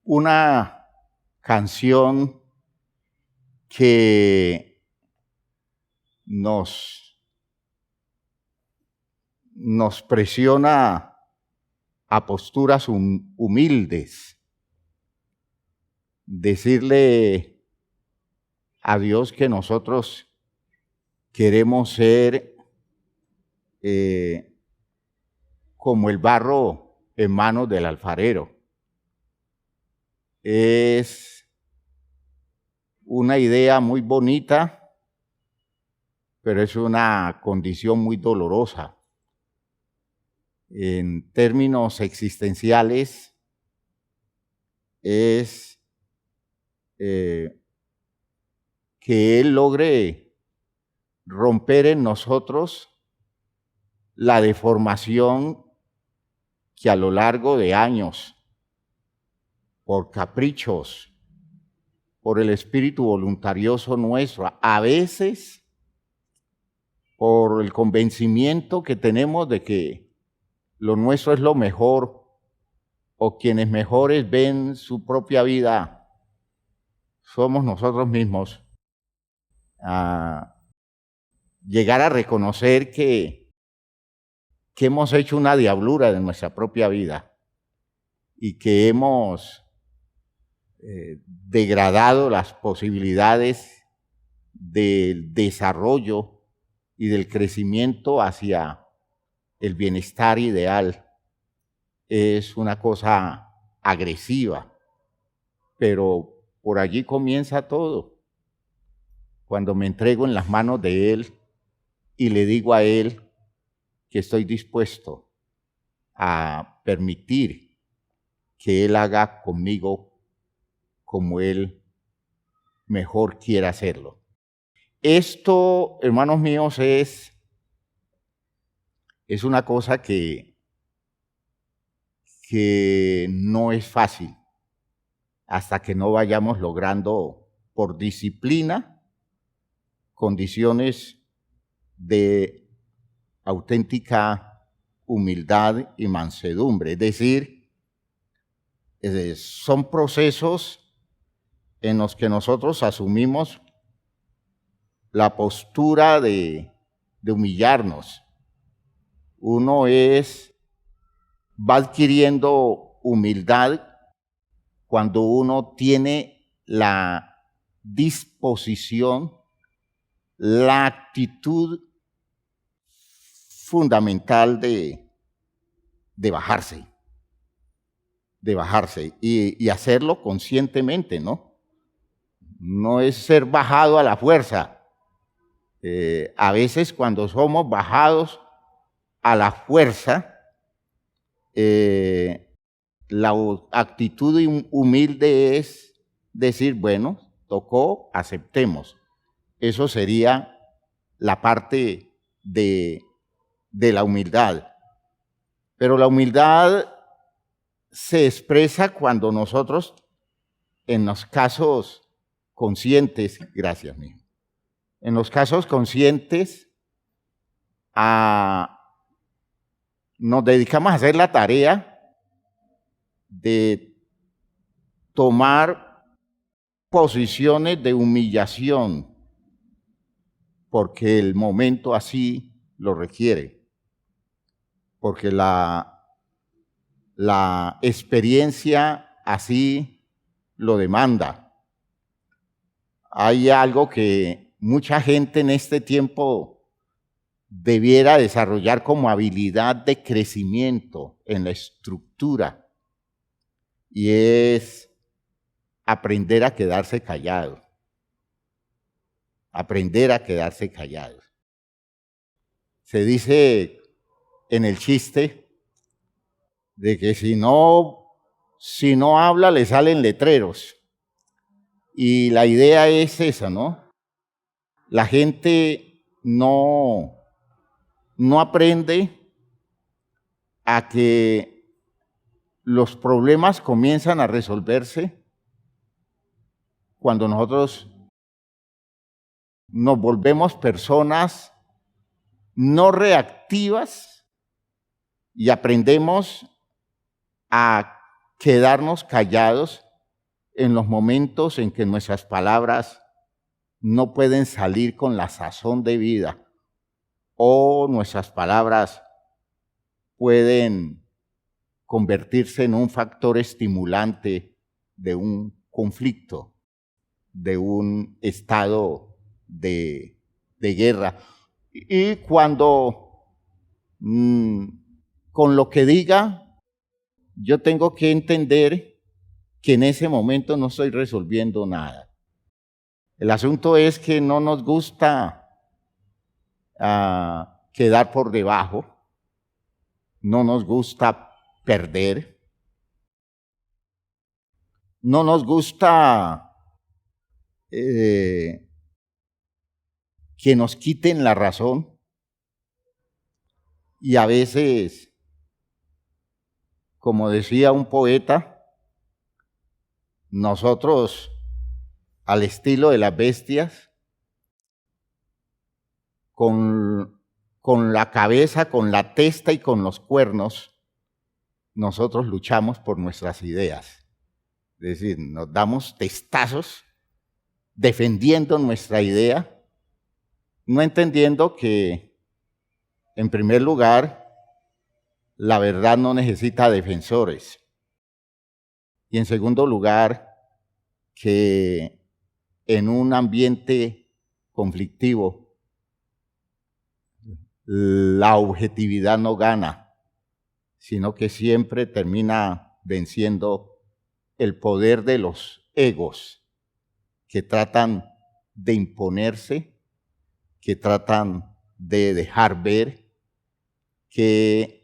una canción que nos presiona a posturas humildes, decirle a Dios que nosotros queremos ser como el barro en manos del alfarero. Es una idea muy bonita, pero es una condición muy dolorosa. En términos existenciales, es que Él logre romper en nosotros la deformación que a lo largo de años, por caprichos, por el espíritu voluntarioso nuestro, a veces por el convencimiento que tenemos de que lo nuestro es lo mejor, o quienes mejores ven su propia vida, somos nosotros mismos, llegar a reconocer que hemos hecho una diablura de nuestra propia vida y que hemos degradado las posibilidades del desarrollo y del crecimiento hacia el bienestar ideal. Es una cosa agresiva, pero por allí comienza todo. Cuando me entrego en las manos de Él y le digo a Él que estoy dispuesto a permitir que Él haga conmigo como Él mejor quiera hacerlo. Esto, hermanos míos, es una cosa que no es fácil hasta que no vayamos logrando por disciplina condiciones de auténtica humildad y mansedumbre. Es decir, son procesos en los que nosotros asumimos la postura de humillarnos. Uno va adquiriendo humildad cuando uno tiene la disposición, la actitud fundamental de bajarse y hacerlo conscientemente, ¿no? No es ser bajado a la fuerza. A veces cuando somos bajados a la fuerza, la actitud humilde es decir, bueno, tocó, aceptemos. Eso sería la parte de la humildad. Pero la humildad se expresa cuando nosotros, en los casos conscientes, gracias, mijo, en los casos conscientes, nos dedicamos a hacer la tarea de tomar posiciones de humillación, porque el momento así lo requiere, porque la experiencia así lo demanda. Hay algo que mucha gente en este tiempo debiera desarrollar como habilidad de crecimiento en la estructura, y es aprender a quedarse callado. Aprender a quedarse callado. Se dice en el chiste de que si no habla le salen letreros. Y la idea es esa, ¿no? La gente no aprende a que los problemas comienzan a resolverse cuando nosotros nos volvemos personas no reactivas y aprendemos a quedarnos callados en los momentos en que nuestras palabras no pueden salir con la sazón de vida o nuestras palabras pueden convertirse en un factor estimulante de un conflicto, de un estado de guerra. Y cuando con lo que diga, yo tengo que entender que en ese momento no estoy resolviendo nada. El asunto es que no nos gusta quedar por debajo, no nos gusta perder, no nos gusta que nos quiten la razón, y a veces, como decía un poeta, nosotros, al estilo de las bestias, con la cabeza, con la testa y con los cuernos, nosotros luchamos por nuestras ideas. Es decir, nos damos testazos defendiendo nuestra idea, no entendiendo que, en primer lugar, la verdad no necesita defensores. Y en segundo lugar, que en un ambiente conflictivo, la objetividad no gana, sino que siempre termina venciendo el poder de los egos que tratan de imponerse, que tratan de dejar ver que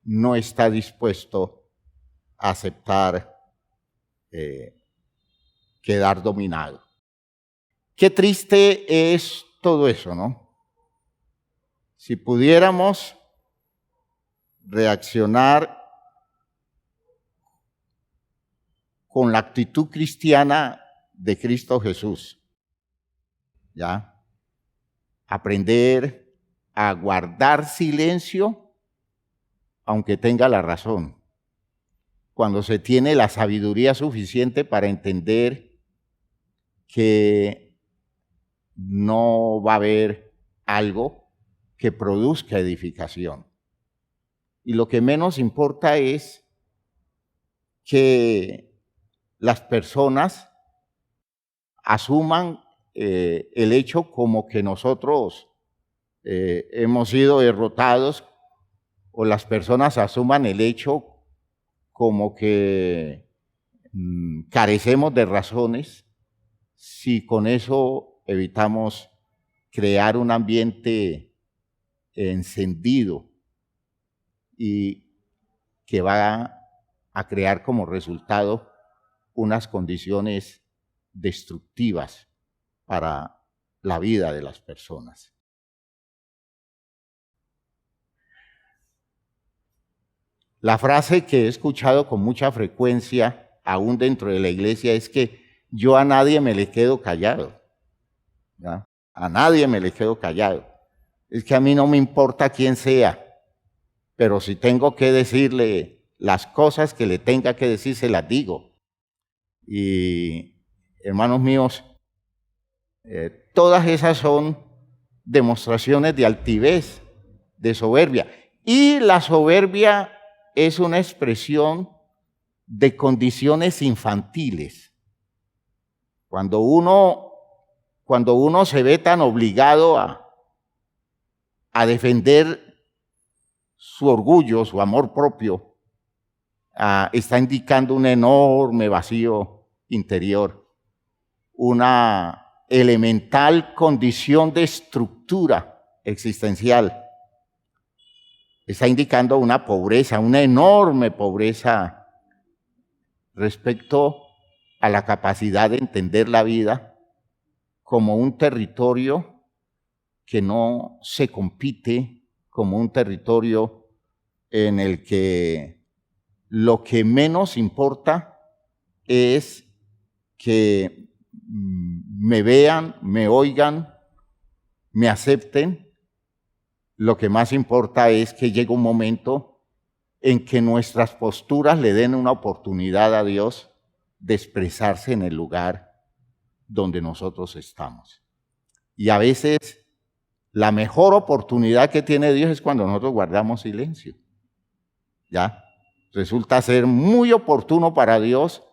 no está dispuesto a aceptar quedar dominado. Qué triste es todo eso, ¿no? Si pudiéramos reaccionar con la actitud cristiana de Cristo Jesús, ¿ya? Aprender a guardar silencio aunque tenga la razón. Cuando se tiene la sabiduría suficiente para entender que no va a haber algo que produzca edificación. Y lo que menos importa es que las personas asuman el hecho como que nosotros hemos sido derrotados, o las personas asuman el hecho como que carecemos de razones, si con eso evitamos crear un ambiente encendido y que va a crear como resultado unas condiciones destructivas para la vida de las personas. La frase que he escuchado con mucha frecuencia, aún dentro de la iglesia, es que yo a nadie me le quedo callado, ¿ya? A nadie me le quedo callado. Es que a mí no me importa quién sea, pero si tengo que decirle las cosas que le tenga que decir, se las digo. Y, hermanos míos, todas esas son demostraciones de altivez, de soberbia. Y la soberbia es una expresión de condiciones infantiles. Cuando uno se ve tan obligado a defender su orgullo, su amor propio, está indicando un enorme vacío interior, una elemental condición de estructura existencial. Está indicando una pobreza, una enorme pobreza respecto a la capacidad de entender la vida como un territorio que no se compite, como un territorio en el que lo que menos importa es que me vean, me oigan, me acepten. Lo que más importa es que llegue un momento en que nuestras posturas le den una oportunidad a Dios de expresarse en el lugar donde nosotros estamos. Y a veces la mejor oportunidad que tiene Dios es cuando nosotros guardamos silencio. ¿Ya? Resulta ser muy oportuno para Dios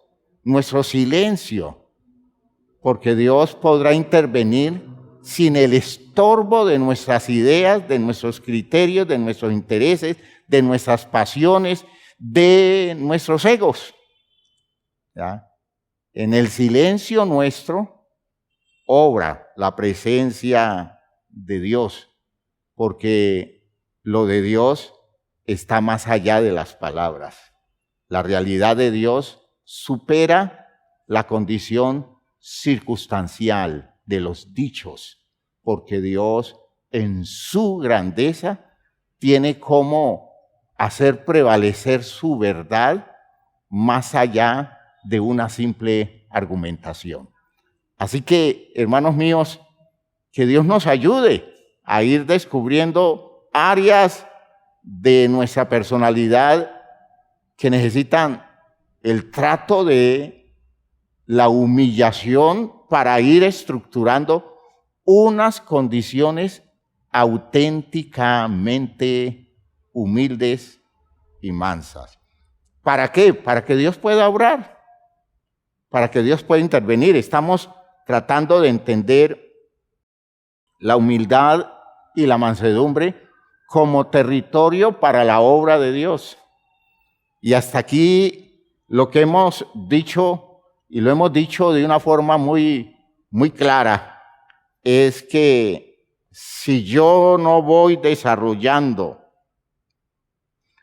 nuestro silencio, porque Dios podrá intervenir sin el estorbo de nuestras ideas, de nuestros criterios, de nuestros intereses, de nuestras pasiones, de nuestros egos. ¿Ya? En el silencio nuestro obra la presencia de Dios, porque lo de Dios está más allá de las palabras. La realidad de Dios supera la condición circunstancial de los dichos, porque Dios en su grandeza tiene cómo hacer prevalecer su verdad más allá de una simple argumentación. Así que, hermanos míos, que Dios nos ayude a ir descubriendo áreas de nuestra personalidad que necesitan el trato de la humillación para ir estructurando unas condiciones auténticamente humildes y mansas. ¿Para qué? Para que Dios pueda obrar, para que Dios pueda intervenir. Estamos tratando de entender la humildad y la mansedumbre como territorio para la obra de Dios. Y hasta aquí lo que hemos dicho, y lo hemos dicho de una forma muy clara, es que si yo no voy desarrollando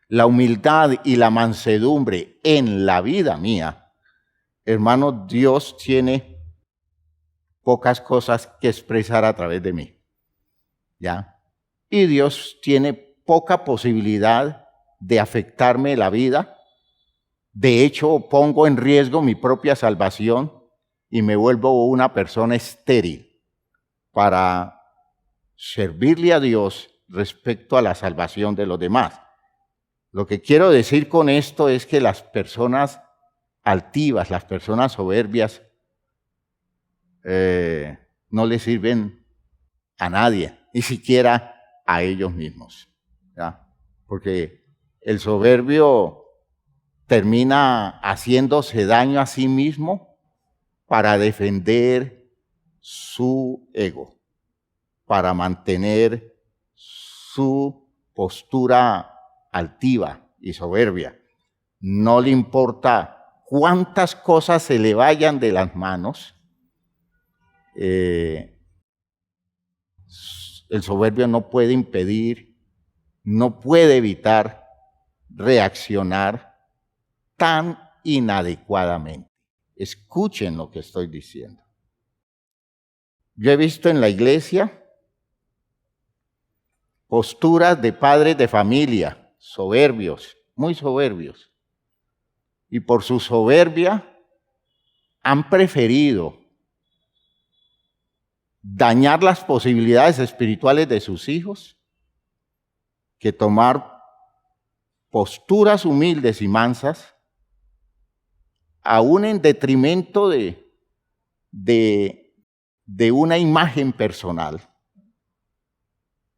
la humildad y la mansedumbre en la vida mía, hermano, Dios tiene pocas cosas que expresar a través de mí, ¿ya? Y Dios tiene poca posibilidad de afectarme la vida. De hecho, pongo en riesgo mi propia salvación y me vuelvo una persona estéril para servirle a Dios respecto a la salvación de los demás. Lo que quiero decir con esto es que las personas altivas, las personas soberbias, no le sirven a nadie, ni siquiera a ellos mismos, ¿ya? Porque el soberbio termina haciéndose daño a sí mismo para defender su ego, para mantener su postura altiva y soberbia. No le importa cuántas cosas se le vayan de las manos. El soberbio no puede impedir, no puede evitar reaccionar tan inadecuadamente. Escuchen lo que estoy diciendo. Yo he visto en la iglesia posturas de padres de familia, soberbios, muy soberbios, y por su soberbia han preferido dañar las posibilidades espirituales de sus hijos que tomar posturas humildes y mansas, aún en detrimento de una imagen personal,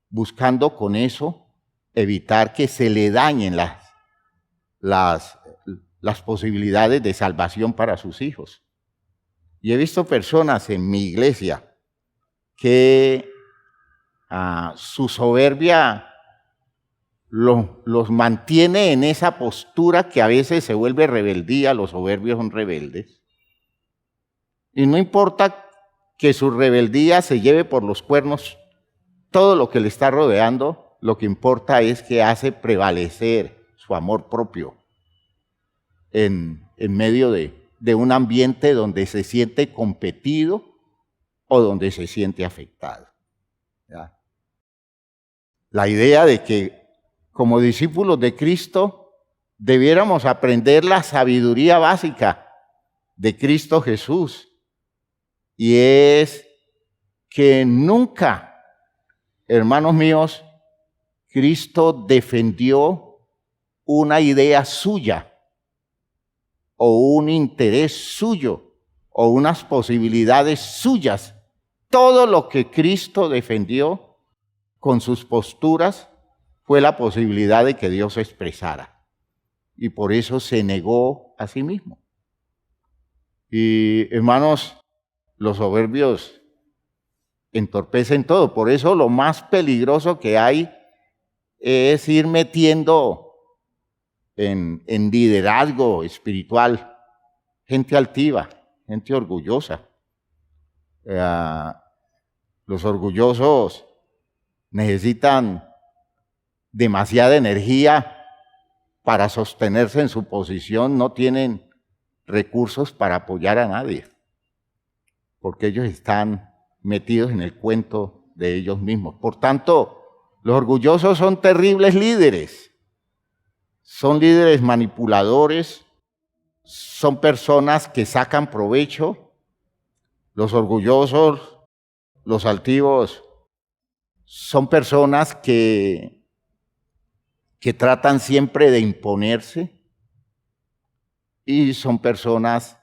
buscando con eso evitar que se le dañen las posibilidades de salvación para sus hijos. Y he visto personas en mi iglesia que su soberbia los mantiene en esa postura que a veces se vuelve rebeldía. Los soberbios son rebeldes. Y no importa que su rebeldía se lleve por los cuernos todo lo que le está rodeando, lo que importa es que hace prevalecer su amor propio en medio de un ambiente donde se siente competido o donde se siente afectado, ¿ya? La idea de que como discípulos de Cristo debiéramos aprender la sabiduría básica de Cristo Jesús, y es que nunca, hermanos míos, Cristo defendió una idea suya o un interés suyo o unas posibilidades suyas. Todo lo que Cristo defendió con sus posturas fue la posibilidad de que Dios se expresara. Y por eso se negó a sí mismo. Y hermanos, los soberbios entorpecen todo. Por eso lo más peligroso que hay es ir metiendo en liderazgo espiritual gente altiva, gente orgullosa. Los orgullosos necesitan demasiada energía para sostenerse en su posición, no tienen recursos para apoyar a nadie, porque ellos están metidos en el cuento de ellos mismos. Por tanto, los orgullosos son terribles líderes, son líderes manipuladores, son personas que sacan provecho. Los orgullosos, los altivos, son personas que tratan siempre de imponerse y son personas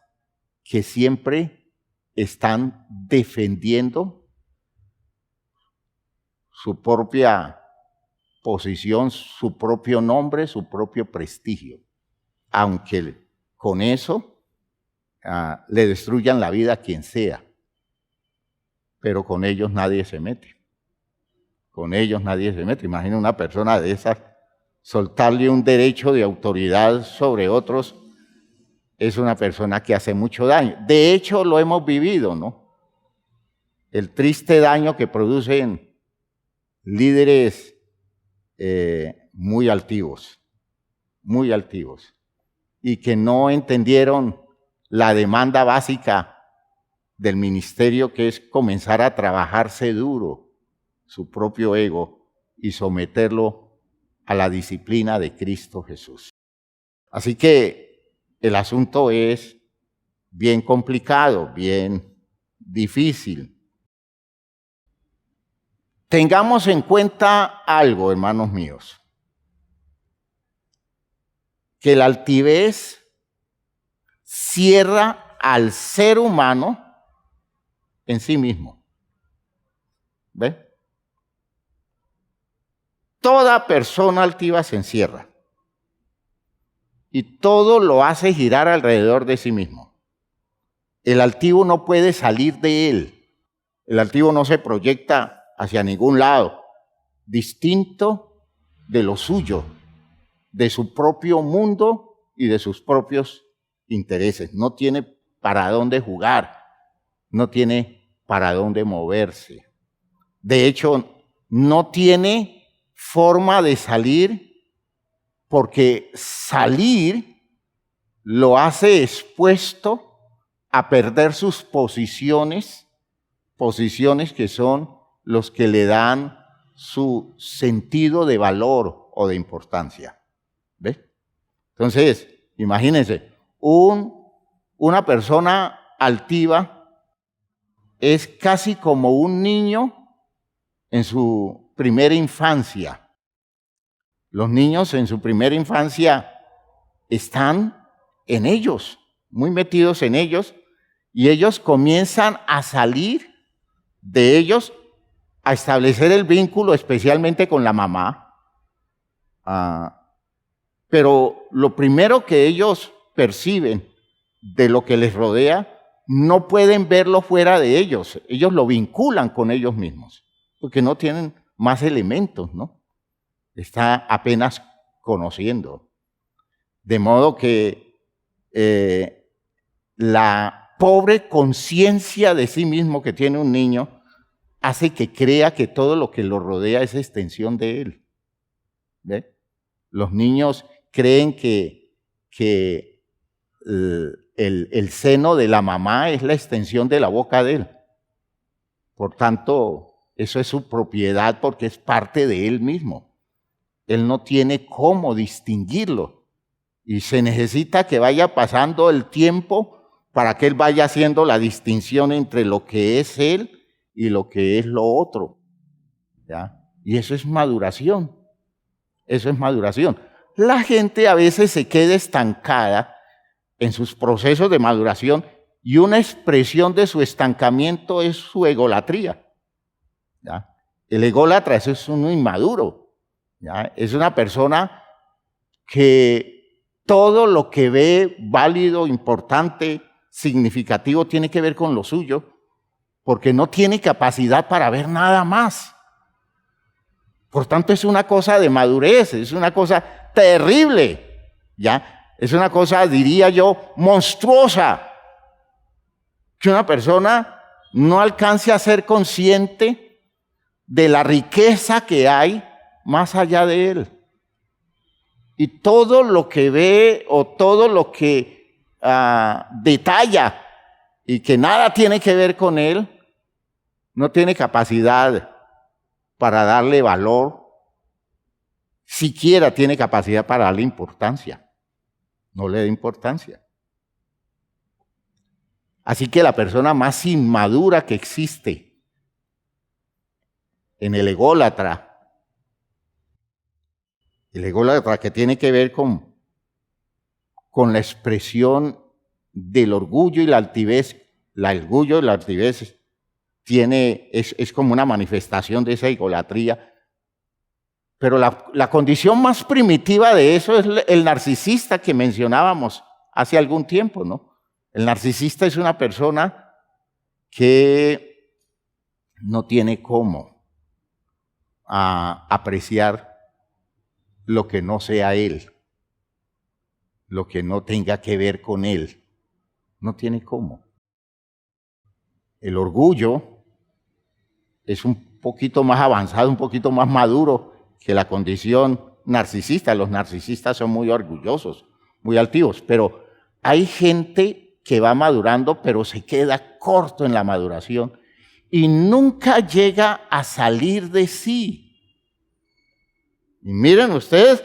que siempre están defendiendo su propia posición, su propio nombre, su propio prestigio, aunque con eso le destruyan la vida a quien sea, pero con ellos nadie se mete. Con ellos nadie se mete. Imagina una persona de esas, soltarle un derecho de autoridad sobre otros, es una persona que hace mucho daño. De hecho, lo hemos vivido, ¿no? El triste daño que producen líderes muy altivos, y que no entendieron la demanda básica del ministerio, que es comenzar a trabajarse duro su propio ego y someterlo a la disciplina de Cristo Jesús. Así que el asunto es bien complicado, bien difícil. Tengamos en cuenta algo, hermanos míos, que la altivez cierra al ser humano en sí mismo. ¿Ve? Toda persona altiva se encierra y todo lo hace girar alrededor de sí mismo. El altivo no puede salir de él. El altivo no se proyecta hacia ningún lado, distinto de lo suyo, de su propio mundo y de sus propios intereses. No tiene para dónde jugar, no tiene para dónde moverse. De hecho, no tiene forma de salir, porque salir lo hace expuesto a perder sus posiciones que son los que le dan su sentido de valor o de importancia. ¿Ves? Entonces, imagínense, una persona altiva es casi como un niño en su primera infancia. Los niños en su primera infancia están en ellos, muy metidos en ellos, y ellos comienzan a salir de ellos, a establecer el vínculo especialmente con la mamá. Pero lo primero que ellos perciben de lo que les rodea, no pueden verlo fuera de ellos. Ellos lo vinculan con ellos mismos, porque no tienen más elementos, ¿no? Está apenas conociendo. De modo que la pobre conciencia de sí mismo que tiene un niño hace que crea que todo lo que lo rodea es extensión de él. ¿Ve? Los niños creen que el seno de la mamá es la extensión de la boca de él. Por tanto, eso es su propiedad porque es parte de él mismo. Él no tiene cómo distinguirlo. Y se necesita que vaya pasando el tiempo para que él vaya haciendo la distinción entre lo que es él y lo que es lo otro. ¿Ya? Y eso es maduración. Eso es maduración. La gente a veces se queda estancada en sus procesos de maduración, y una expresión de su estancamiento es su egolatría. ¿Ya? El ególatra es un inmaduro. ¿Ya? Es una persona que todo lo que ve válido, importante, significativo, tiene que ver con lo suyo, porque no tiene capacidad para ver nada más. Por tanto, es una cosa de madurez, es una cosa terrible, ¿ya? Es una cosa, diría yo, monstruosa, que una persona no alcance a ser consciente de la riqueza que hay más allá de él. Y todo lo que ve o todo lo que detalla y que nada tiene que ver con él, no tiene capacidad para darle valor, siquiera tiene capacidad para darle importancia. No le da importancia. Así que la persona más inmadura que existe en el ególatra que tiene que ver con la expresión del orgullo y la altivez. El orgullo y la altivez es como una manifestación de esa egolatría. Pero la condición más primitiva de eso es el narcisista que mencionábamos hace algún tiempo, ¿no? El narcisista es una persona que no tiene cómo apreciar lo que no sea él, lo que no tenga que ver con él. No tiene cómo. El orgullo es un poquito más avanzado, un poquito más maduro que la condición narcisista. Los narcisistas son muy orgullosos, muy altivos, pero hay gente que va madurando, pero se queda corto en la maduración y nunca llega a salir de sí. Y miren ustedes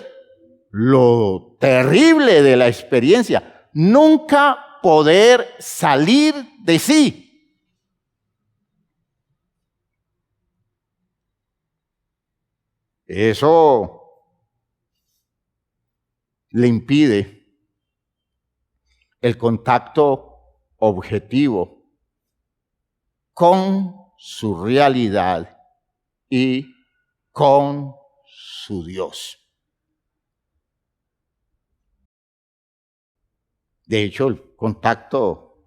lo terrible de la experiencia, nunca poder salir de sí. Eso le impide el contacto objetivo con su realidad y con su Dios. De hecho, el contacto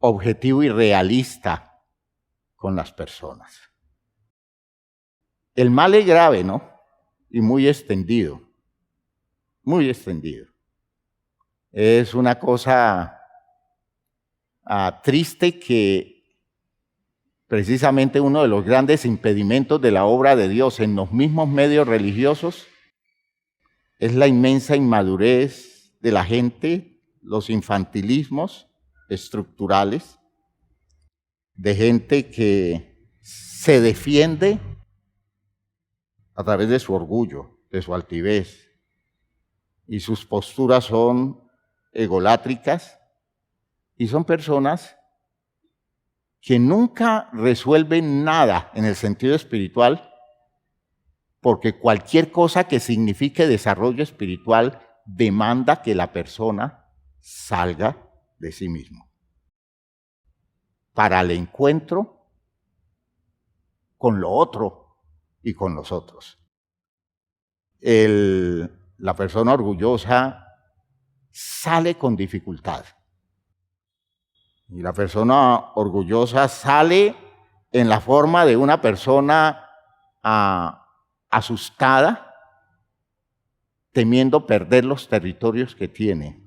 objetivo y realista con las personas. El mal es grave, ¿no? Y muy extendido. Muy extendido. Es una cosa triste que precisamente uno de los grandes impedimentos de la obra de Dios en los mismos medios religiosos es la inmensa inmadurez de la gente, los infantilismos estructurales, de gente que se defiende a través de su orgullo, de su altivez, y sus posturas son egolátricas, y son personas que nunca resuelven nada en el sentido espiritual, porque cualquier cosa que signifique desarrollo espiritual demanda que la persona salga de sí mismo para el encuentro con lo otro y con los otros. La persona orgullosa sale con dificultad. Y la persona orgullosa sale en la forma de una persona asustada, temiendo perder los territorios que tiene.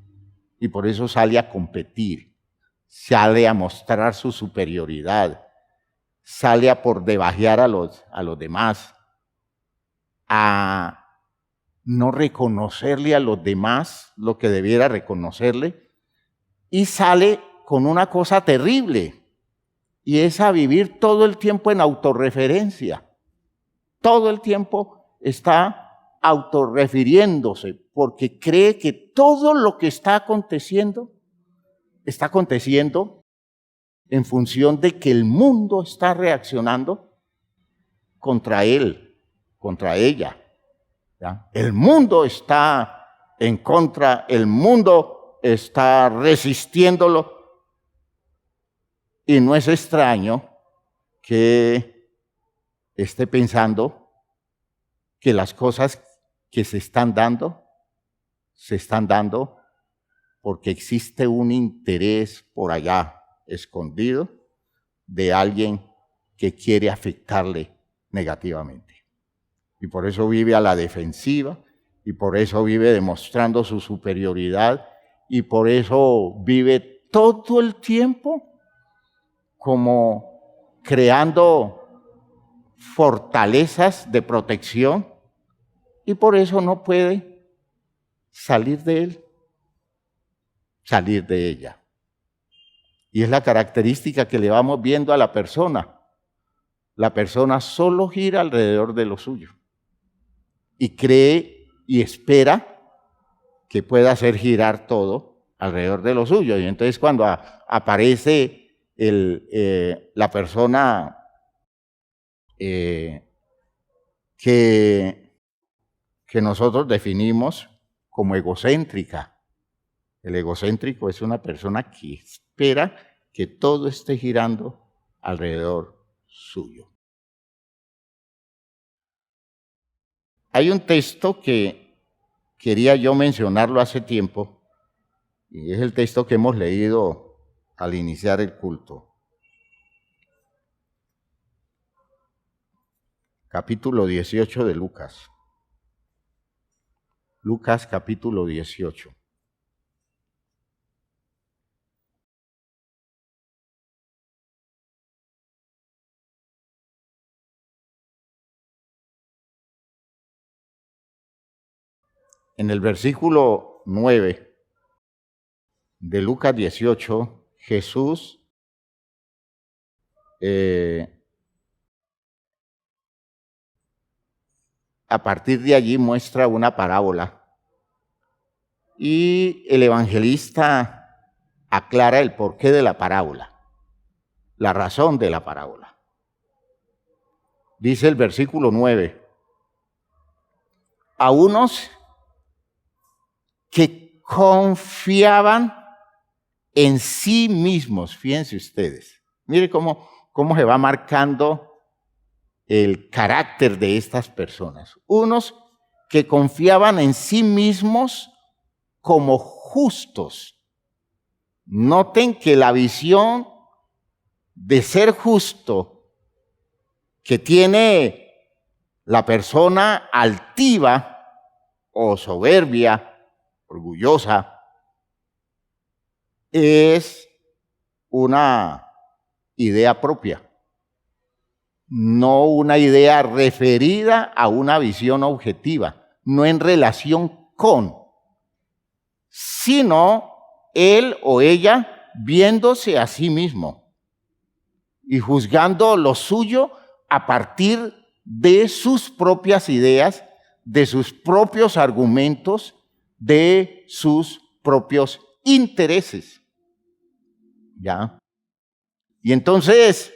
Y por eso sale a competir, sale a mostrar su superioridad, sale a por debajear a los demás, a no reconocerle a los demás lo que debiera reconocerle, y sale con una cosa terrible, y es a vivir todo el tiempo en autorreferencia. Todo el tiempo está autorrefiriéndose, porque cree que todo lo que está aconteciendo en función de que el mundo está reaccionando contra él, contra ella. ¿Ya? El mundo está en contra, el mundo está resistiéndolo. Y no es extraño que esté pensando que las cosas que se están dando porque existe un interés por allá escondido de alguien que quiere afectarle negativamente. Y por eso vive a la defensiva, y por eso vive demostrando su superioridad, y por eso vive todo el tiempo como creando fortalezas de protección, y por eso no puede salir de él, salir de ella. Y es la característica que le vamos viendo a la persona. La persona solo gira alrededor de lo suyo y cree y espera que pueda hacer girar todo alrededor de lo suyo. Y entonces cuando aparece la persona que nosotros definimos como egocéntrica. El egocéntrico es una persona que espera que todo esté girando alrededor suyo. Hay un texto que quería yo mencionarlo hace tiempo, y es el texto que hemos leído al iniciar el culto. Capítulo 18 de Lucas. Lucas capítulo 18. En el versículo 9 de Lucas 18, Jesús a partir de allí muestra una parábola y el evangelista aclara el porqué de la parábola, la razón de la parábola. Dice el versículo 9, a unos que confiaban en sí mismos, fíjense ustedes, mire cómo se va marcando el carácter de estas personas. Unos que confiaban en sí mismos como justos. Noten que la visión de ser justo que tiene la persona altiva o soberbia, orgullosa, es una idea propia, no una idea referida a una visión objetiva, no en relación con, sino él o ella viéndose a sí mismo y juzgando lo suyo a partir de sus propias ideas, de sus propios argumentos, de sus propios intereses. ¿Ya? Y entonces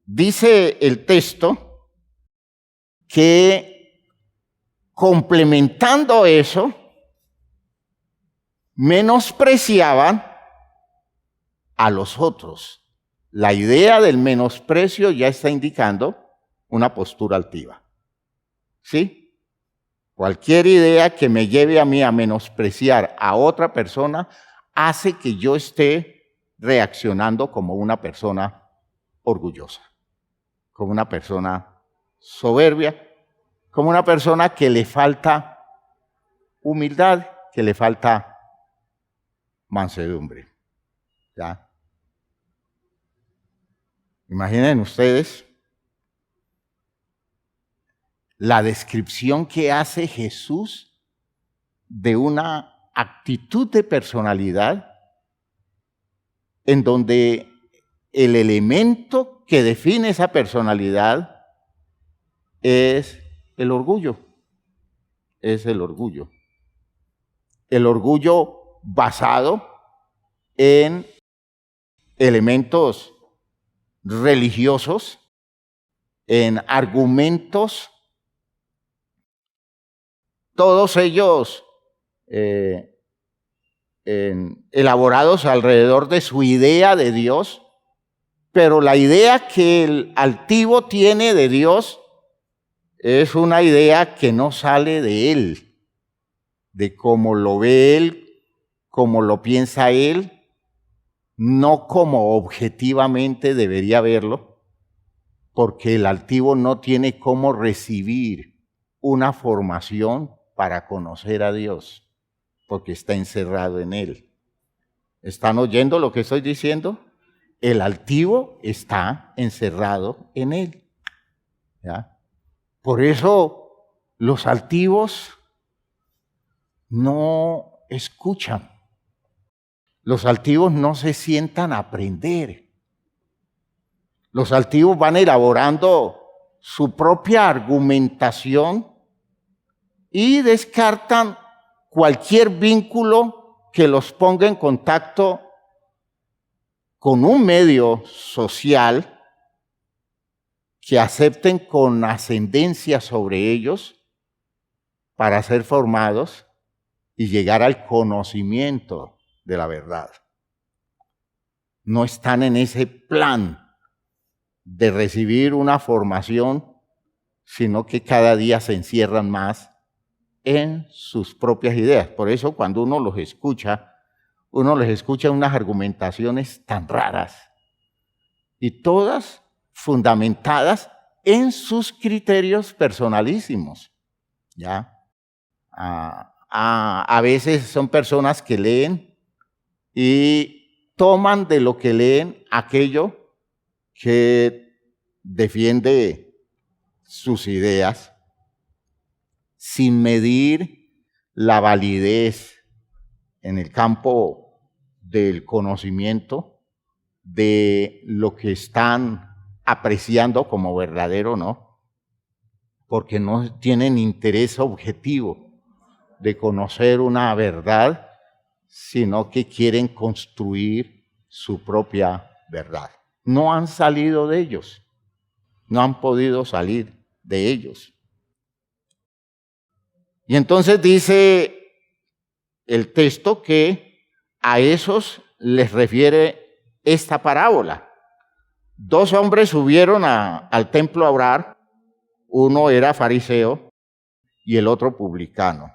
dice el texto que complementando eso, menospreciaban a los otros. La idea del menosprecio ya está indicando una postura altiva. ¿Sí? Cualquier idea que me lleve a mí a menospreciar a otra persona hace que yo esté reaccionando como una persona orgullosa, como una persona soberbia, como una persona que le falta humildad, que le falta mansedumbre. ¿Ya? Imaginen ustedes la descripción que hace Jesús de una actitud de personalidad en donde el elemento que define esa personalidad es el orgullo. Es el orgullo. El orgullo basado en elementos religiosos, en argumentos, todos ellos eh, elaborados alrededor de su idea de Dios, pero la idea que el altivo tiene de Dios es una idea que no sale de él, de cómo lo ve él, cómo lo piensa él, no como objetivamente debería verlo, porque el altivo no tiene cómo recibir una formación para conocer a Dios, porque está encerrado en él. ¿Están oyendo lo que estoy diciendo? El altivo está encerrado en él. ¿Ya? Por eso los altivos no escuchan. Los altivos no se sientan a aprender. Los altivos van elaborando su propia argumentación y descartan cualquier vínculo que los ponga en contacto con un medio social que acepten con ascendencia sobre ellos para ser formados y llegar al conocimiento de la verdad. No están en ese plan de recibir una formación, sino que cada día se encierran más en sus propias ideas. Por eso cuando uno les escucha unas argumentaciones tan raras y todas fundamentadas en sus criterios personalísimos. ¿Ya? A veces son personas que leen y toman de lo que leen aquello que defiende sus ideas sin medir la validez en el campo del conocimiento de lo que están apreciando como verdadero, ¿no? Porque no tienen interés objetivo de conocer una verdad, sino que quieren construir su propia verdad. No han salido de ellos, no han podido salir de ellos. Y entonces dice el texto que a esos les refiere esta parábola. 2 hombres subieron al templo a orar, uno era fariseo y el otro publicano.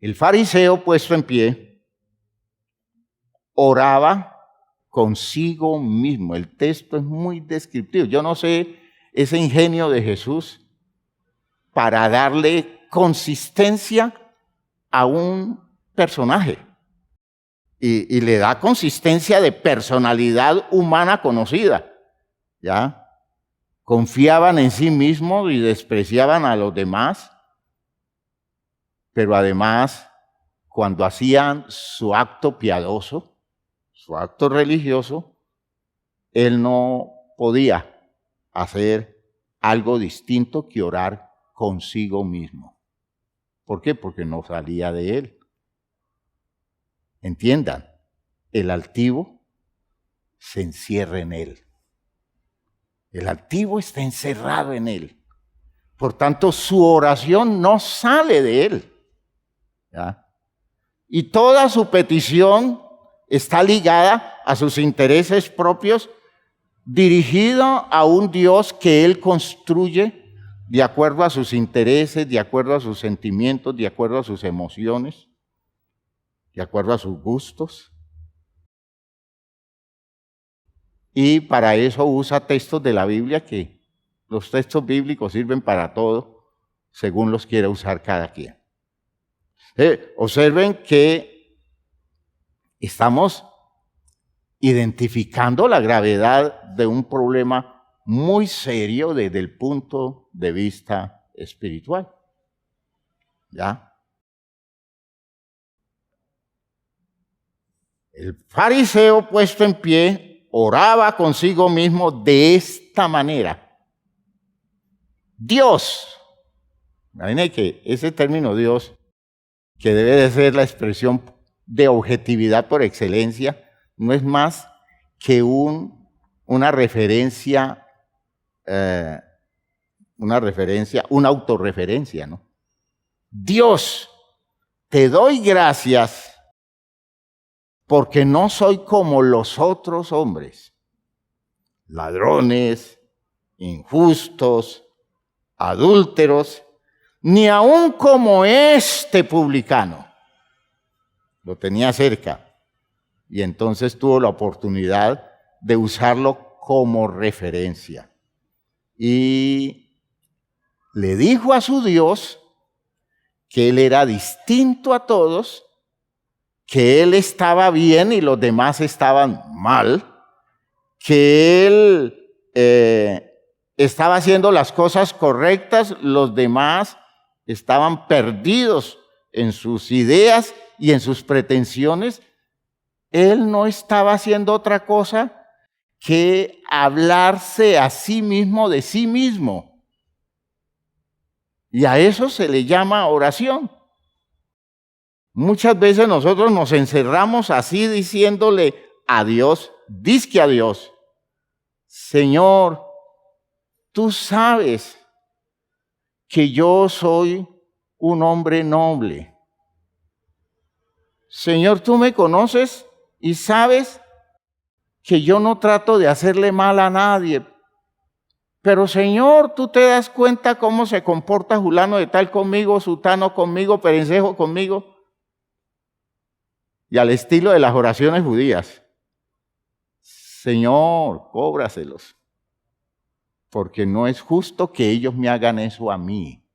El fariseo, puesto en pie, oraba consigo mismo. El texto es muy descriptivo. Yo no sé ese ingenio de Jesús para darle consistencia a un personaje. Y le da consistencia de personalidad humana conocida. ¿Ya? Confiaban en sí mismos y despreciaban a los demás. Pero además, cuando hacían su acto piadoso, su acto religioso, él no podía hacer algo distinto que orar consigo mismo. ¿Por qué? Porque no salía de él. Entiendan, el altivo se encierra en él. El altivo está encerrado en él. Por tanto, su oración no sale de él. ¿Ya? Y toda su petición está ligada a sus intereses propios, dirigido a un Dios que él construye de acuerdo a sus intereses, de acuerdo a sus sentimientos, de acuerdo a sus emociones, de acuerdo a sus gustos. Y para eso usa textos de la Biblia, que los textos bíblicos sirven para todo, según los quiera usar cada quien. Observen que estamos identificando la gravedad de un problema muy serio desde el punto de vista espiritual. ¿Ya? El fariseo, puesto en pie, oraba consigo mismo de esta manera. Dios, imagínense que ese término Dios, que debe de ser la expresión de objetividad por excelencia, no es más que una referencia, una autorreferencia, ¿no? Dios, te doy gracias porque no soy como los otros hombres, ladrones, injustos, adúlteros, ni aun como este publicano. Lo tenía cerca y entonces tuvo la oportunidad de usarlo como referencia. Y le dijo a su Dios que él era distinto a todos, que él estaba bien y los demás estaban mal, que él estaba haciendo las cosas correctas, los demás estaban perdidos en sus ideas y en sus pretensiones. Él no estaba haciendo otra cosa que hablarse a sí mismo de sí mismo. Y a eso se le llama oración. Muchas veces nosotros nos encerramos así diciéndole a Dios, dizque a Dios, Señor, tú sabes que yo soy un hombre noble. Señor, tú me conoces y sabes que yo no trato de hacerle mal a nadie. Pero Señor, tú te das cuenta cómo se comporta fulano de tal conmigo, sutano conmigo, perencejo conmigo. Y al estilo de las oraciones judías. Señor, cóbraselos. Porque no es justo que ellos me hagan eso a mí.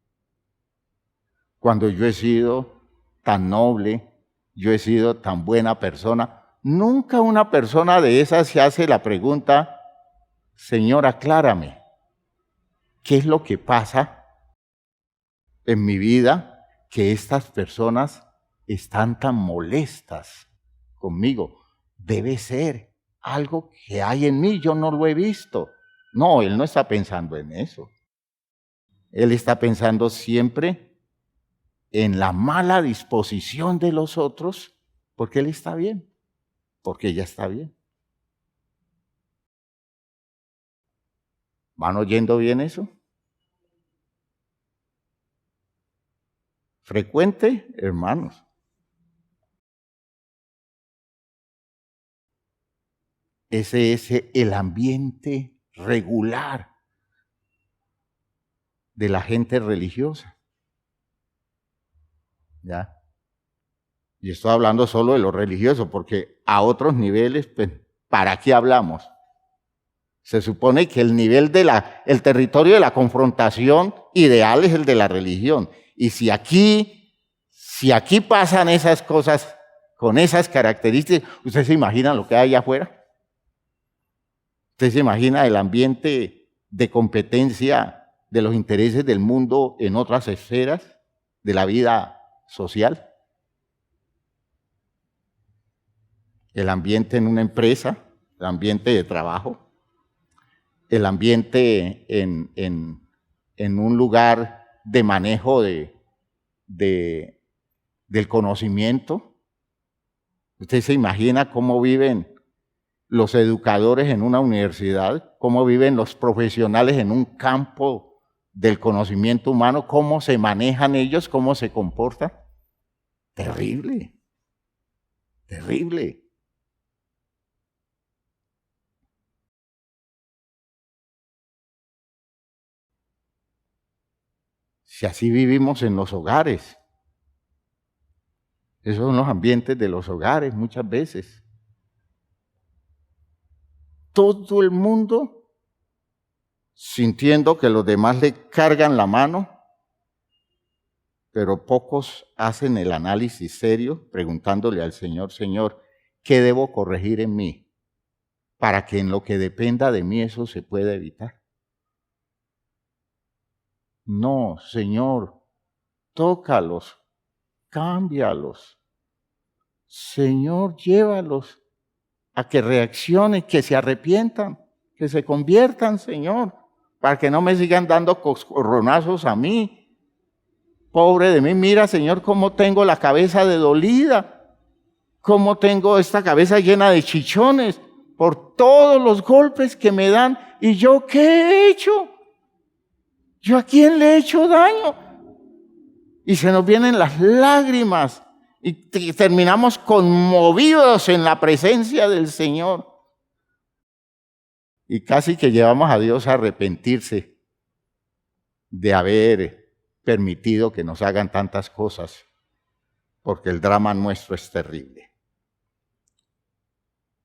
Cuando yo he sido tan noble, yo he sido tan buena persona. Nunca una persona de esas se hace la pregunta, Señor, aclárame, ¿qué es lo que pasa en mi vida que estas personas están tan molestas conmigo? Debe ser algo que hay en mí, yo no lo he visto. No, él no está pensando en eso. Él está pensando siempre en la mala disposición de los otros, porque él está bien, porque ella está bien. ¿Van oyendo bien eso? Frecuente, hermanos. Ese es el ambiente regular de la gente religiosa. ¿Ya? Y estoy hablando solo de lo religioso, porque a otros niveles, pues, ¿para qué hablamos? Se supone que el nivel el territorio de la confrontación ideal es el de la religión. Y si aquí pasan esas cosas con esas características, ¿usted se imagina lo que hay allá afuera? ¿Usted se imagina el ambiente de competencia de los intereses del mundo en otras esferas de la vida social? El ambiente en una empresa, el ambiente de trabajo, el ambiente en un lugar de manejo del conocimiento. ¿Usted se imagina cómo viven los educadores en una universidad, cómo viven los profesionales en un campo del conocimiento humano, cómo se manejan ellos, cómo se comportan? Terrible, terrible. Si así vivimos en los hogares, esos son los ambientes de los hogares muchas veces. Todo el mundo sintiendo que los demás le cargan la mano, pero pocos hacen el análisis serio preguntándole al Señor, Señor, ¿qué debo corregir en mí para que en lo que dependa de mí eso se pueda evitar? No, Señor, tócalos, cámbialos. Señor, llévalos a que reaccionen, que se arrepientan, que se conviertan, Señor, para que no me sigan dando coscorronazos a mí. Pobre de mí, mira, Señor, cómo tengo la cabeza de dolida, cómo tengo esta cabeza llena de chichones por todos los golpes que me dan. ¿Y yo qué he hecho? ¿Yo a quién le he hecho daño? Y se nos vienen las lágrimas Y terminamos conmovidos en la presencia del Señor. Y casi que llevamos a Dios a arrepentirse de haber permitido que nos hagan tantas cosas, porque el drama nuestro es terrible.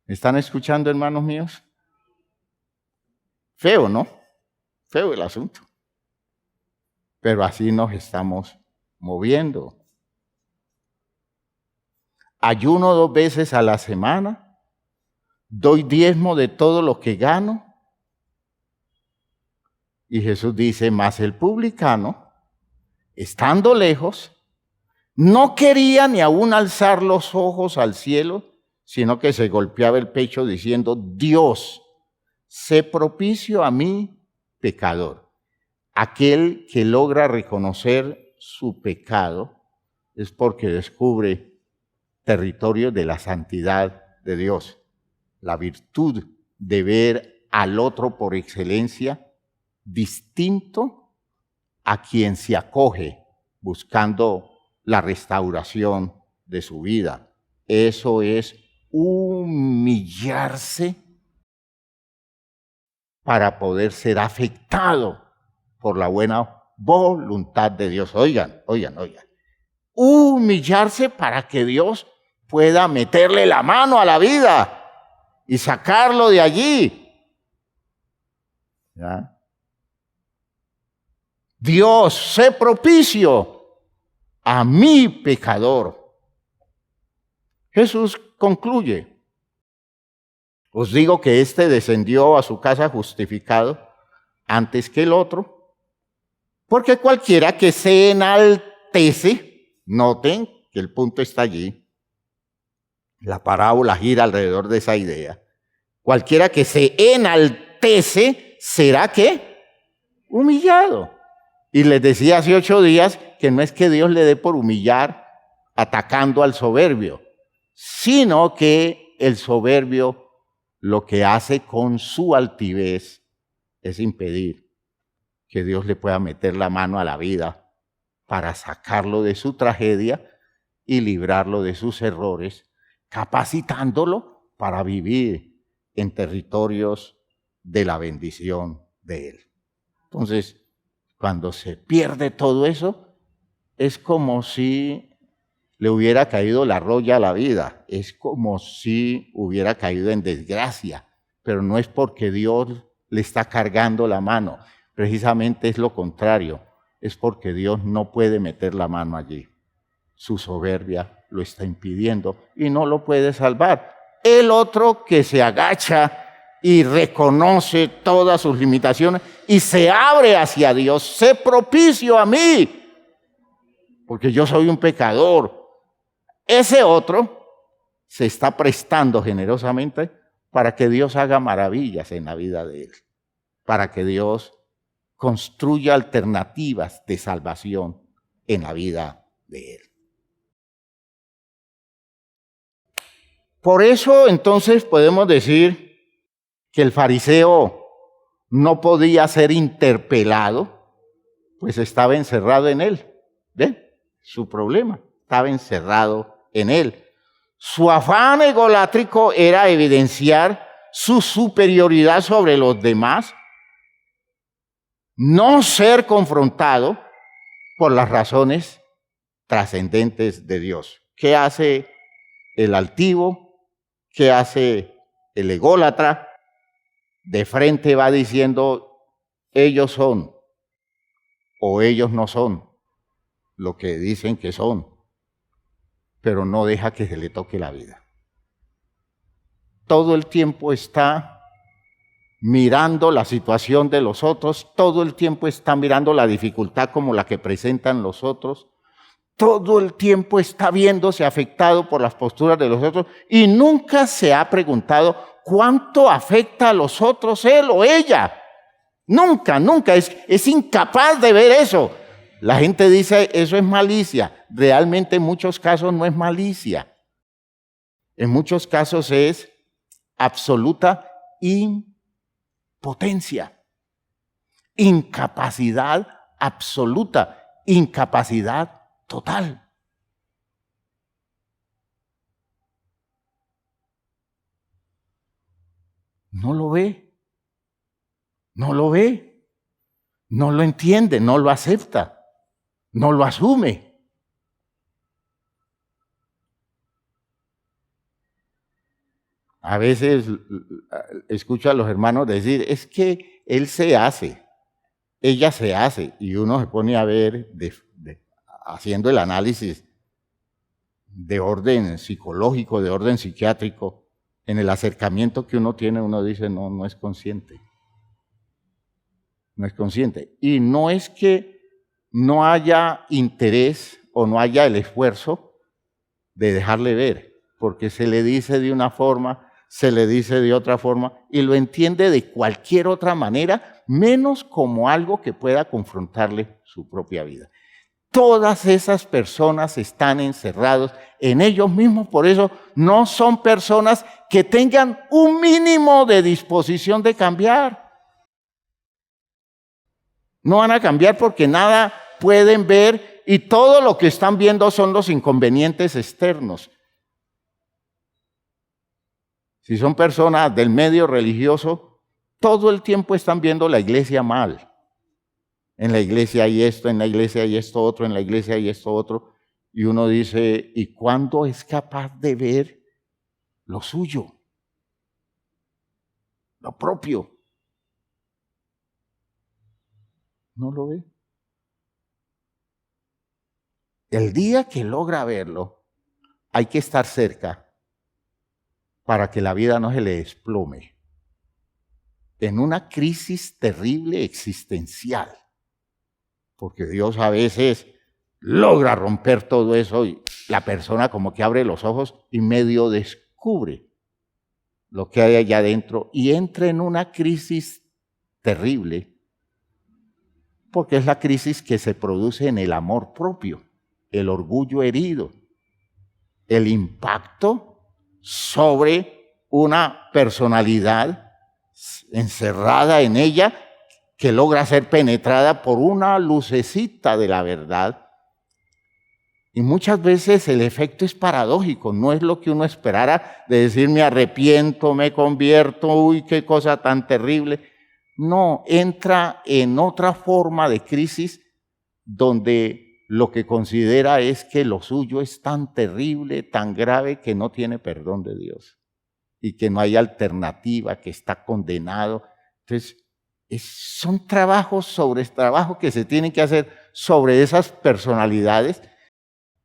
¿Me están escuchando, hermanos míos? Feo, ¿no? Feo el asunto. Pero así nos estamos moviendo. Ayuno 2 veces a la semana. Doy diezmo de todo lo que gano. Y Jesús dice, mas el publicano, estando lejos, no quería ni aún alzar los ojos al cielo, sino que se golpeaba el pecho diciendo, Dios, sé propicio a mí, pecador. Aquel que logra reconocer su pecado es porque descubre territorio de la santidad de Dios, la virtud de ver al otro por excelencia distinto a quien se acoge buscando la restauración de su vida. Eso es humillarse para poder ser afectado por la buena voluntad de Dios. Oigan. Humillarse para que Dios pueda meterle la mano a la vida y sacarlo de allí. ¿Ya? Dios, sé propicio a mi pecador. Jesús concluye. Os digo que éste descendió a su casa justificado antes que el otro, porque cualquiera que se enaltece, noten que el punto está allí, la parábola gira alrededor de esa idea, cualquiera que se enaltece será ¿qué? Humillado. Y les decía hace 8 días que no es que Dios le dé por humillar atacando al soberbio, sino que el soberbio lo que hace con su altivez es impedir que Dios le pueda meter la mano a la vida para sacarlo de su tragedia y librarlo de sus errores, capacitándolo para vivir en territorios de la bendición de Él. Entonces, cuando se pierde todo eso, es como si le hubiera caído la roya a la vida, es como si hubiera caído en desgracia, pero no es porque Dios le está cargando la mano, precisamente es lo contrario, es porque Dios no puede meter la mano allí. Su soberbia lo está impidiendo y no lo puede salvar. El otro que se agacha y reconoce todas sus limitaciones y se abre hacia Dios, sé propicio a mí, porque yo soy un pecador. Ese otro se está prestando generosamente para que Dios haga maravillas en la vida de él, para que Dios construya alternativas de salvación en la vida de él. Por eso entonces podemos decir que el fariseo no podía ser interpelado, pues estaba encerrado en él. ¿Ven? Su problema estaba encerrado en él. Su afán egolátrico era evidenciar su superioridad sobre los demás, no ser confrontado por las razones trascendentes de Dios. ¿Qué hace el altivo? ¿Qué hace el ególatra? De frente va diciendo, ellos son o ellos no son lo que dicen que son, pero no deja que se le toque la vida. Todo el tiempo está mirando la situación de los otros, todo el tiempo está mirando la dificultad como la que presentan los otros, todo el tiempo está viéndose afectado por las posturas de los otros y nunca se ha preguntado cuánto afecta a los otros él o ella. Nunca, es incapaz de ver eso. La gente dice, eso es malicia. Realmente en muchos casos no es malicia. En muchos casos es absoluta impotencia, incapacidad absoluta, incapacidad total. no lo ve, no lo ve, no lo entiende, no lo acepta, no lo asume. A veces escucho a los hermanos decir, es que él se hace, ella se hace, y uno se pone a ver, haciendo el análisis de orden psicológico, de orden psiquiátrico, en el acercamiento que uno tiene, uno dice, no, no es consciente. No es consciente. Y no es que no haya interés o no haya el esfuerzo de dejarle ver, porque se le dice de una forma, se le dice de otra forma, y lo entiende de cualquier otra manera, menos como algo que pueda confrontarle su propia vida. Todas esas personas están encerrados en ellos mismos, por eso no son personas que tengan un mínimo de disposición de cambiar. No van a cambiar porque nada pueden ver y todo lo que están viendo son los inconvenientes externos. Si son personas del medio religioso, todo el tiempo están viendo la iglesia mal. En la iglesia hay esto, en la iglesia hay esto otro, en la iglesia hay esto otro. Y uno dice, ¿y cuándo es capaz de ver lo suyo? Lo propio. No lo ve. El día que logra verlo, hay que estar cerca para que la vida no se le desplome en una crisis terrible existencial. Porque Dios a veces logra romper todo eso y la persona como que abre los ojos y medio descubre lo que hay allá adentro y entra en una crisis terrible, porque es la crisis que se produce en el amor propio, el orgullo herido, el impacto sobre una personalidad encerrada en ella que logra ser penetrada por una lucecita de la verdad. Y muchas veces el efecto es paradójico, no es lo que uno esperara de decir me arrepiento, me convierto, uy, qué cosa tan terrible. No, entra en otra forma de crisis donde lo que considera es que lo suyo es tan terrible, tan grave, que no tiene perdón de Dios y que no hay alternativa, que está condenado. Entonces, son trabajos sobre trabajo que se tienen que hacer sobre esas personalidades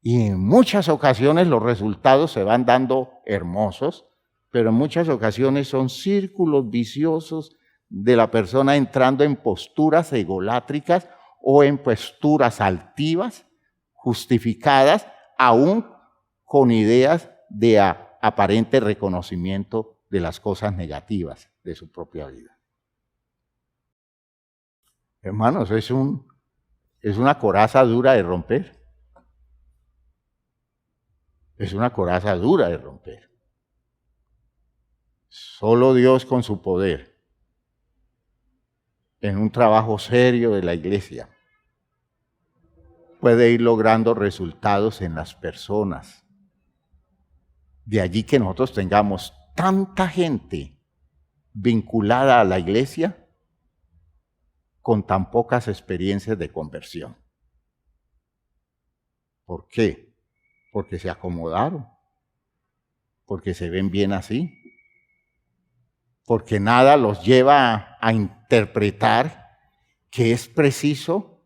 y en muchas ocasiones los resultados se van dando hermosos, pero en muchas ocasiones son círculos viciosos de la persona entrando en posturas egolátricas o en posturas altivas, justificadas, aún con ideas de aparente reconocimiento de las cosas negativas de su propia vida. Hermanos, es una coraza dura de romper. Es una coraza dura de romper. Solo Dios con su poder, en un trabajo serio de la iglesia, puede ir logrando resultados en las personas. De allí que nosotros tengamos tanta gente vinculada a la iglesia con tan pocas experiencias de conversión. ¿Por qué? Porque se acomodaron, porque se ven bien así, porque nada los lleva a interpretar que es preciso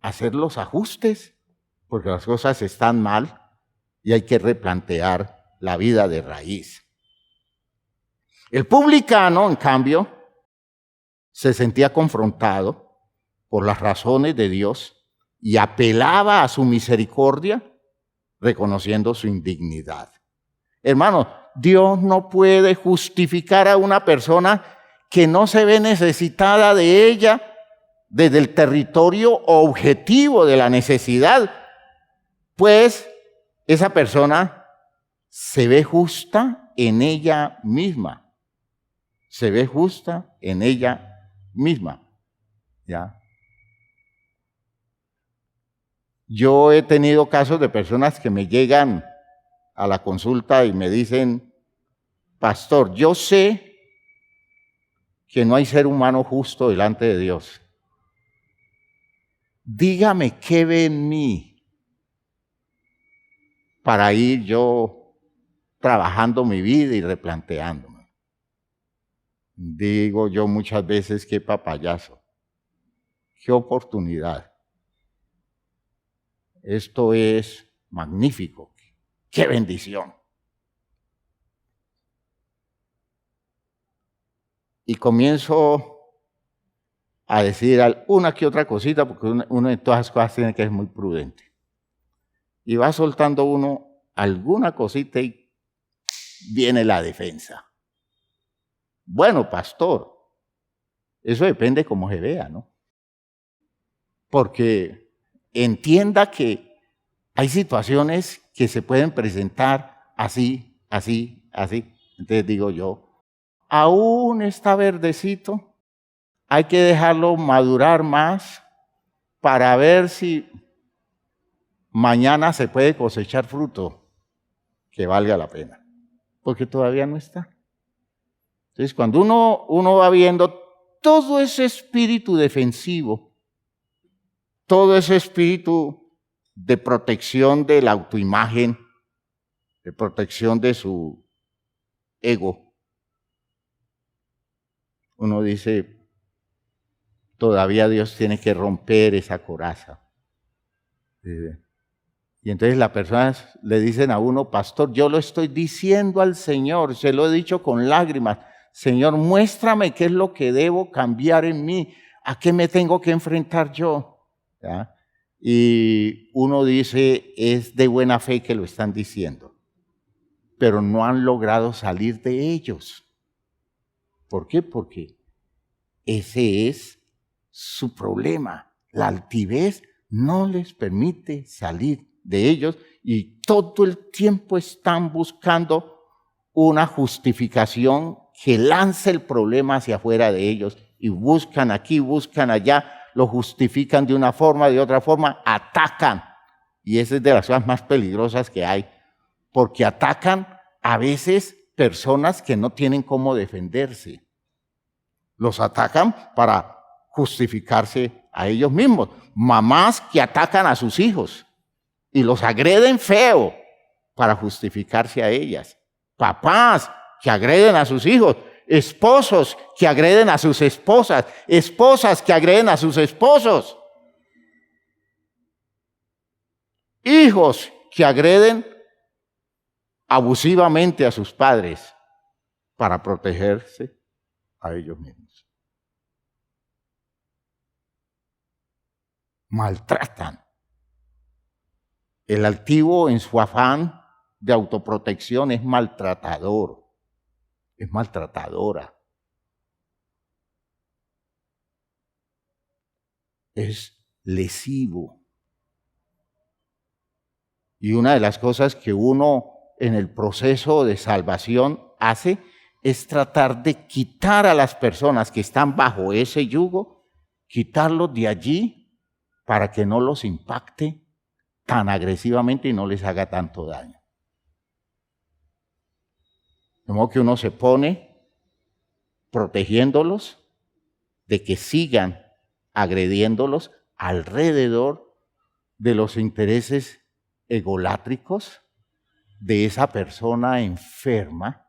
hacer los ajustes, porque las cosas están mal y hay que replantear la vida de raíz. El publicano, en cambio, se sentía confrontado por las razones de Dios y apelaba a su misericordia, reconociendo su indignidad. Hermano, Dios no puede justificar a una persona que no se ve necesitada de ella desde el territorio objetivo de la necesidad, pues esa persona se ve justa en ella misma. Se ve justa en ella misma. ¿Ya? Yo he tenido casos de personas que me llegan a la consulta y me dicen, pastor, yo sé que no hay ser humano justo delante de Dios. Dígame qué ve en mí para ir yo trabajando mi vida y replanteándome. Digo yo muchas veces, qué papayazo, qué oportunidad. Esto es magnífico, qué bendición. Y comienzo a decir una que otra cosita, porque uno de todas las cosas tiene que ser muy prudente. Y va soltando uno alguna cosita y viene la defensa. Bueno, pastor, eso depende cómo se vea, ¿no? Porque entienda que hay situaciones que se pueden presentar así, así, así. Entonces digo yo, aún está verdecito, hay que dejarlo madurar más para ver si mañana se puede cosechar fruto que valga la pena, porque todavía no está. Entonces, cuando uno va viendo todo ese espíritu defensivo, todo ese espíritu de protección de la autoimagen, de protección de su ego, uno dice, todavía Dios tiene que romper esa coraza. Y entonces las personas le dicen a uno, pastor, yo lo estoy diciendo al Señor, se lo he dicho con lágrimas, Señor, muéstrame qué es lo que debo cambiar en mí, a qué me tengo que enfrentar yo. ¿Ya? Y uno dice, es de buena fe que lo están diciendo, pero no han logrado salir de ellos. ¿Por qué? Porque ese es su problema. La altivez no les permite salir de ellos y todo el tiempo están buscando una justificación que lance el problema hacia afuera de ellos y buscan aquí, buscan allá, lo justifican de una forma, de otra forma, atacan. Y esa es de las cosas más peligrosas que hay, porque atacan a veces personas que no tienen cómo defenderse. Los atacan para justificarse a ellos mismos. Mamás que atacan a sus hijos y los agreden feo para justificarse a ellas. Papás que agreden a sus hijos. Esposos que agreden a sus esposas. Esposas que agreden a sus esposos. Hijos que agreden abusivamente a sus padres para protegerse a ellos mismos. Maltratan. El altivo en su afán de autoprotección es maltratador, es maltratadora. Es lesivo. Y una de las cosas que uno en el proceso de salvación hace es tratar de quitar a las personas que están bajo ese yugo, quitarlos de allí para que no los impacte tan agresivamente y no les haga tanto daño. De modo que uno se pone protegiéndolos de que sigan agrediéndolos alrededor de los intereses egolátricos de esa persona enferma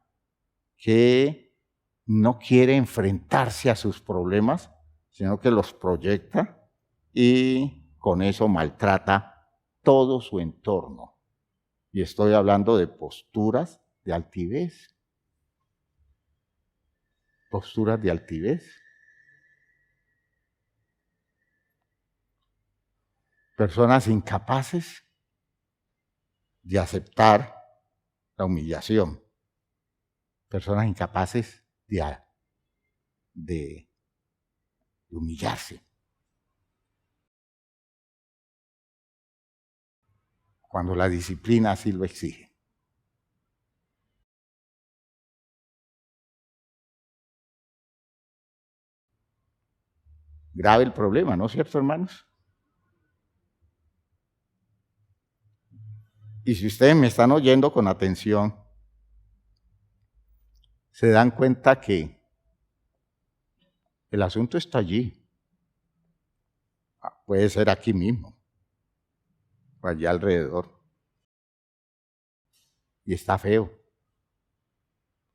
que no quiere enfrentarse a sus problemas, sino que los proyecta y con eso maltrata todo su entorno. Y estoy hablando de posturas de altivez. Posturas de altivez. Personas incapaces de aceptar la humillación. Personas incapaces de humillarse. Cuando la disciplina así lo exige. Grave el problema, ¿no es cierto, hermanos? Y si ustedes me están oyendo con atención, se dan cuenta que El asunto está allí. Puede ser aquí mismo, o allá alrededor. Y está feo.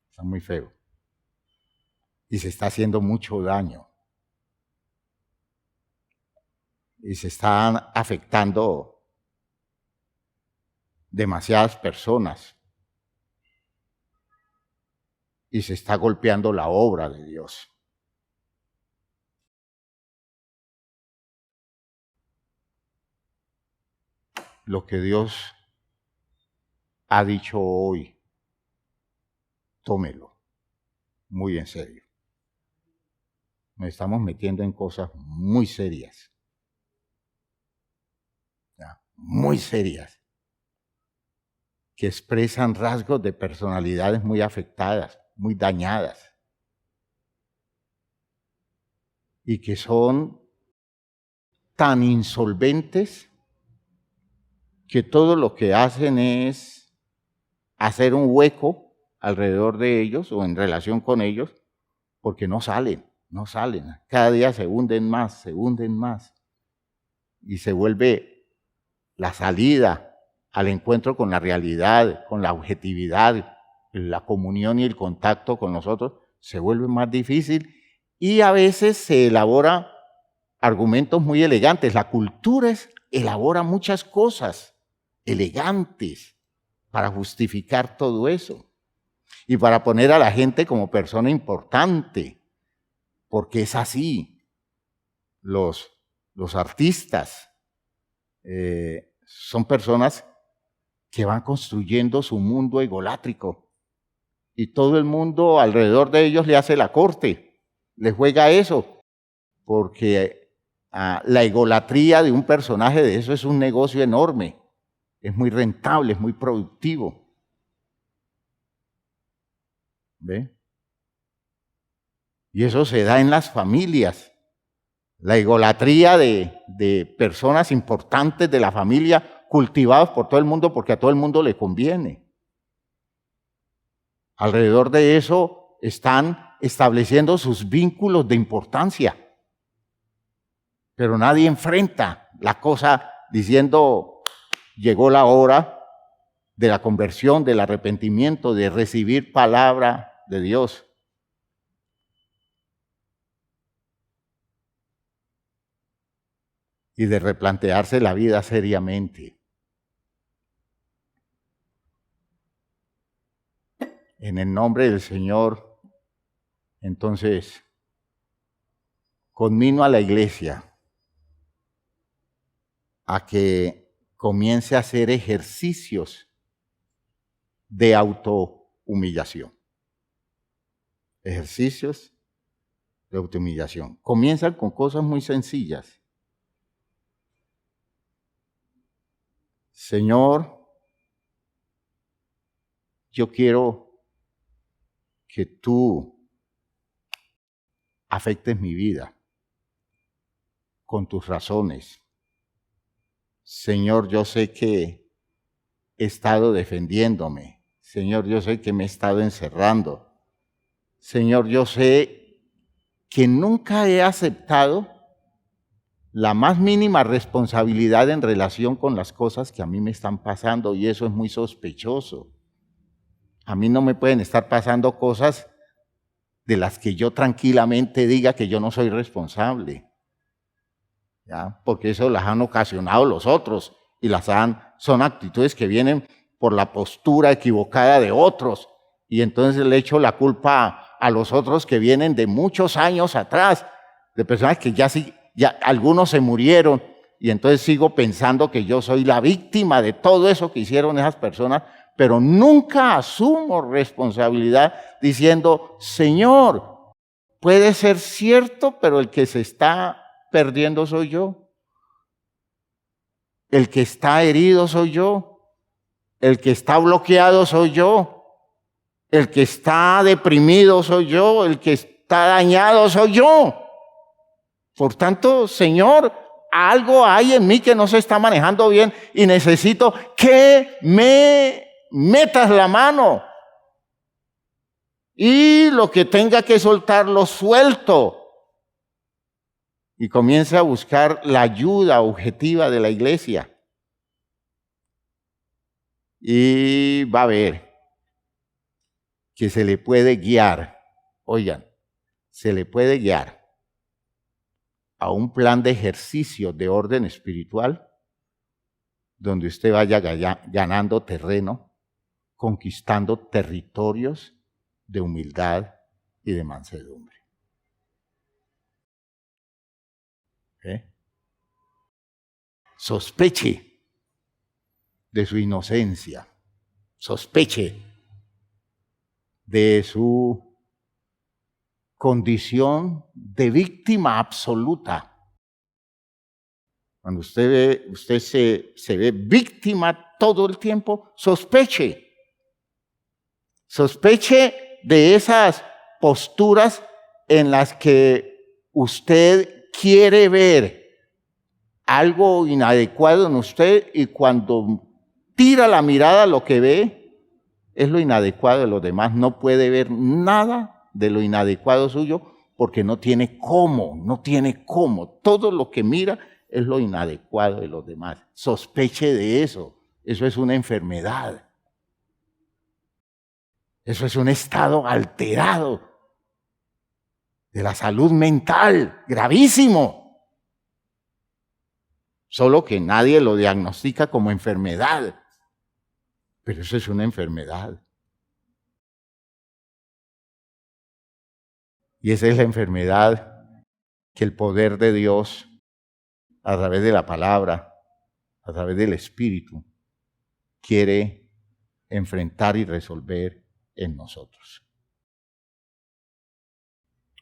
Está muy feo. Y se está haciendo mucho daño. Y se están afectando demasiadas personas. Y se está golpeando la obra de Dios. Lo que Dios ha dicho hoy, tómelo muy en serio. Nos estamos metiendo en cosas muy serias. Muy serias. Que expresan rasgos de personalidades muy afectadas, muy dañadas. Y que son tan insolventes que todo lo que hacen es hacer un hueco alrededor de ellos o en relación con ellos, porque no salen. Cada día se hunden más. Y se vuelve la salida al encuentro con la realidad, con la objetividad, la comunión y el contacto con nosotros, se vuelve más difícil y a veces se elabora argumentos muy elegantes. La cultura elabora muchas cosas elegantes para justificar todo eso y para poner a la gente como persona importante, porque es así. Los artistas son personas que van construyendo su mundo egolátrico y todo el mundo alrededor de ellos le hace la corte, les juega eso, porque la egolatría de un personaje de eso es un negocio enorme. Es muy rentable, es muy productivo. ¿Ve? Y eso se da en las familias. La egolatría de personas importantes de la familia cultivados por todo el mundo porque a todo el mundo le conviene. Alrededor de eso están estableciendo sus vínculos de importancia. Pero nadie enfrenta la cosa diciendo: llegó la hora de la conversión, del arrepentimiento, de recibir palabra de Dios. Y de replantearse la vida seriamente. En el nombre del Señor, entonces, conmino a la iglesia a que comience a hacer ejercicios de autohumillación. Ejercicios de autohumillación. Comienzan con cosas muy sencillas. Señor, yo quiero que tú afectes mi vida con tus razones. Señor, yo sé que he estado defendiéndome. Señor, yo sé que me he estado encerrando. Señor, yo sé que nunca he aceptado la más mínima responsabilidad en relación con las cosas que a mí me están pasando, y eso es muy sospechoso. A mí no me pueden estar pasando cosas de las que yo tranquilamente diga que yo no soy responsable, ¿ya? Porque eso las han ocasionado los otros y son actitudes que vienen por la postura equivocada de otros, y entonces le echo la culpa a los otros que vienen de muchos años atrás, de personas que ya algunos se murieron, y entonces sigo pensando que yo soy la víctima de todo eso que hicieron esas personas, pero nunca asumo responsabilidad diciendo: Señor, puede ser cierto, pero el que se está perdiendo soy yo. El que está herido soy yo. El que está bloqueado soy yo. El que está deprimido soy yo. El que está dañado soy yo. Por tanto, Señor, algo hay en mí que no se está manejando bien y necesito que me metas la mano. Y lo que tenga que soltar, lo suelto. y comience a buscar la ayuda objetiva de la iglesia. Y va a ver que se le puede guiar, oigan, se le puede guiar a un plan de ejercicio de orden espiritual donde usted vaya ganando terreno, conquistando territorios de humildad y de mansedumbre. Sospeche de su inocencia, sospeche de su condición de víctima absoluta. Cuando usted se ve víctima todo el tiempo, sospeche de esas posturas en las que usted quiere ver algo inadecuado en usted y cuando tira la mirada lo que ve es lo inadecuado de los demás. No puede ver nada de lo inadecuado suyo porque no tiene cómo. Todo lo que mira es lo inadecuado de los demás. Sospeche de eso. Eso es una enfermedad. Eso es un estado alterado de la salud mental, gravísimo. Solo que nadie lo diagnostica como enfermedad. Pero eso es una enfermedad. Y esa es la enfermedad que el poder de Dios, a través de la palabra, a través del Espíritu, quiere enfrentar y resolver en nosotros.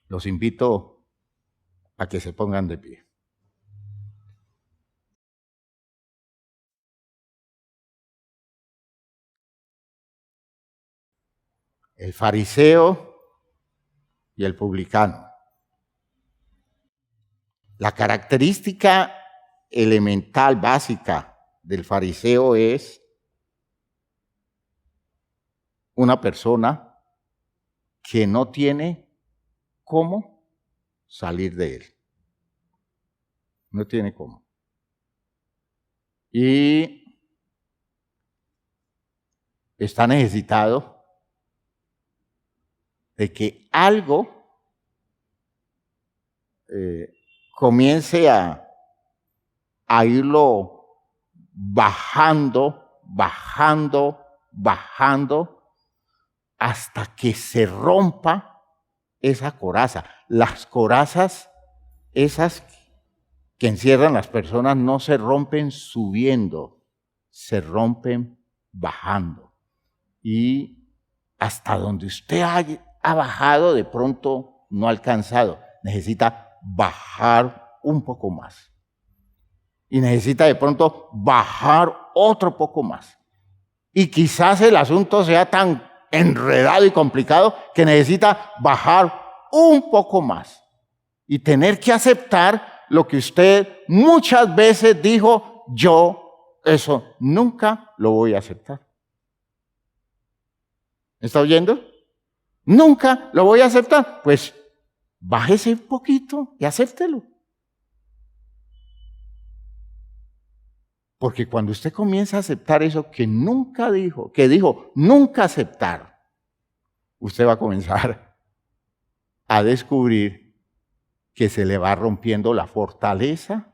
Los invito a que se pongan de pie. El fariseo y el publicano. La característica elemental, básica del fariseo es una persona que no tiene cómo salir de él. No tiene cómo. Y está necesitado de que algo comience a irlo bajando, hasta que se rompa esa coraza. Las corazas, esas que encierran las personas, no se rompen subiendo, se rompen bajando. Y hasta donde usted ha bajado, de pronto no ha alcanzado. Necesita bajar un poco más. Y necesita de pronto bajar otro poco más. Y quizás el asunto sea tan enredado y complicado que necesita bajar un poco más. Y tener que aceptar lo que usted muchas veces dijo, yo eso nunca lo voy a aceptar. ¿Me está oyendo? Nunca lo voy a aceptar. Pues bájese un poquito y acéptelo. Porque cuando usted comienza a aceptar eso que nunca dijo, que dijo nunca aceptar, usted va a comenzar a descubrir que se le va rompiendo la fortaleza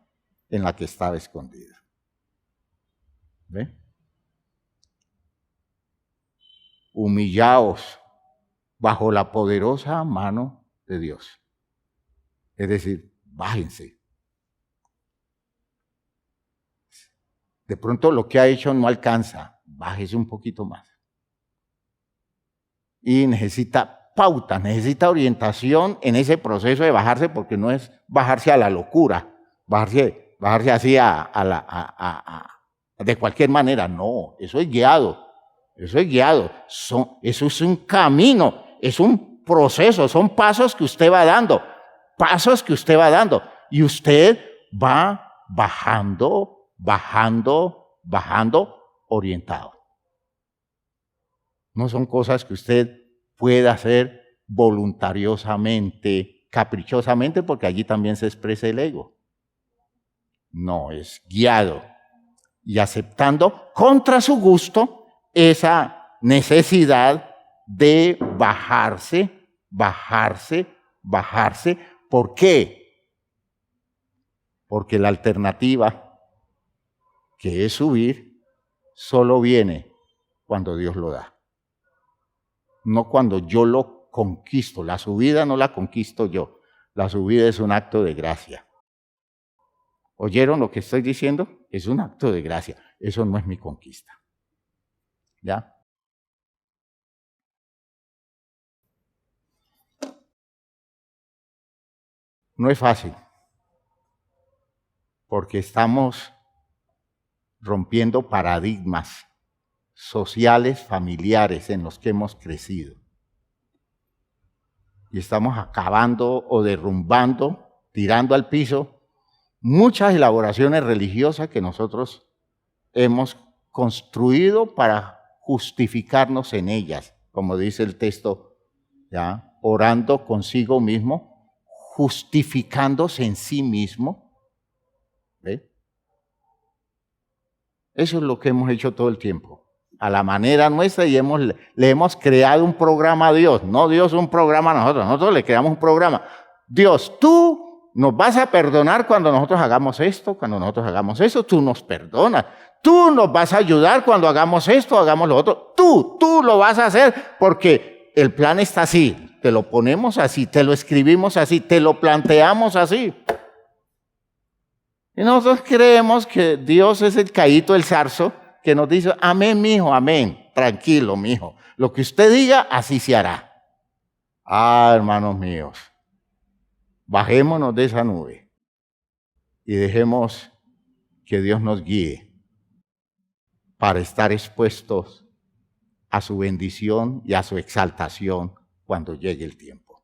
en la que estaba escondida. ¿Ve? Humillaos bajo la poderosa mano de Dios. Es decir, bájense. De pronto lo que ha hecho no alcanza, bájese un poquito más. Y necesita pauta, necesita orientación en ese proceso de bajarse, porque no es bajarse a la locura, bajarse así de cualquier manera, no, eso es guiado, eso es un camino, es un proceso, son pasos que usted va dando, y usted va bajando, orientado. No son cosas que usted pueda hacer voluntariosamente caprichosamente, porque allí también se expresa el ego. No, es guiado y aceptando contra su gusto esa necesidad de bajarse. ¿Por qué? Porque la alternativa, que es subir, solo viene cuando Dios lo da. No cuando yo lo conquisto. La subida no la conquisto yo. La subida es un acto de gracia. ¿Oyeron lo que estoy diciendo? Es un acto de gracia. Eso no es mi conquista. ¿Ya? No es fácil, porque estamos rompiendo paradigmas sociales, familiares en los que hemos crecido. Y estamos acabando o derrumbando, tirando al piso muchas elaboraciones religiosas que nosotros hemos construido para justificarnos en ellas, como dice el texto, ¿ya? Orando consigo mismo, justificándose en sí mismo. ¿Ve? Eso es lo que hemos hecho todo el tiempo, a la manera nuestra, y le hemos creado un programa a Dios. No Dios un programa a nosotros le creamos un programa. Dios, tú nos vas a perdonar cuando nosotros hagamos esto, cuando nosotros hagamos eso, tú nos perdonas. Tú nos vas a ayudar cuando hagamos esto, hagamos lo otro. Tú lo vas a hacer porque el plan está así. Te lo ponemos así, te lo escribimos así, te lo planteamos así. Y nosotros creemos que Dios es el Caíto, el zarzo, que nos dice, amén, mijo, amén, tranquilo, mijo. Lo que usted diga, así se hará. Ah, hermanos míos, bajémonos de esa nube y dejemos que Dios nos guíe para estar expuestos a su bendición y a su exaltación cuando llegue el tiempo.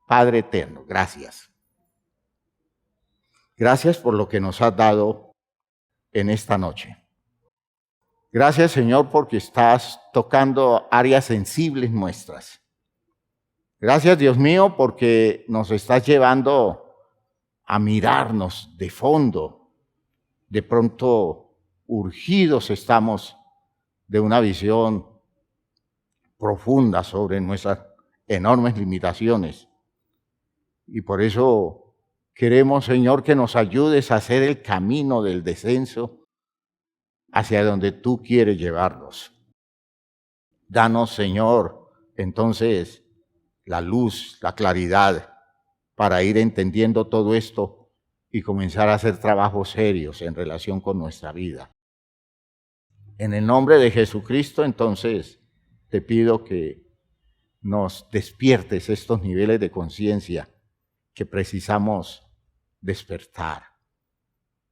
Padre eterno, gracias. Gracias por lo que nos has dado en esta noche. Gracias, Señor, porque estás tocando áreas sensibles nuestras. Gracias, Dios mío, porque nos estás llevando a mirarnos de fondo. De pronto, urgidos estamos de una visión profunda sobre nuestras enormes limitaciones. Y por eso queremos, Señor, que nos ayudes a hacer el camino del descenso hacia donde tú quieres llevarnos. Danos, Señor, entonces, la luz, la claridad, para ir entendiendo todo esto y comenzar a hacer trabajos serios en relación con nuestra vida. En el nombre de Jesucristo, entonces, te pido que nos despiertes estos niveles de conciencia que precisamos despertar.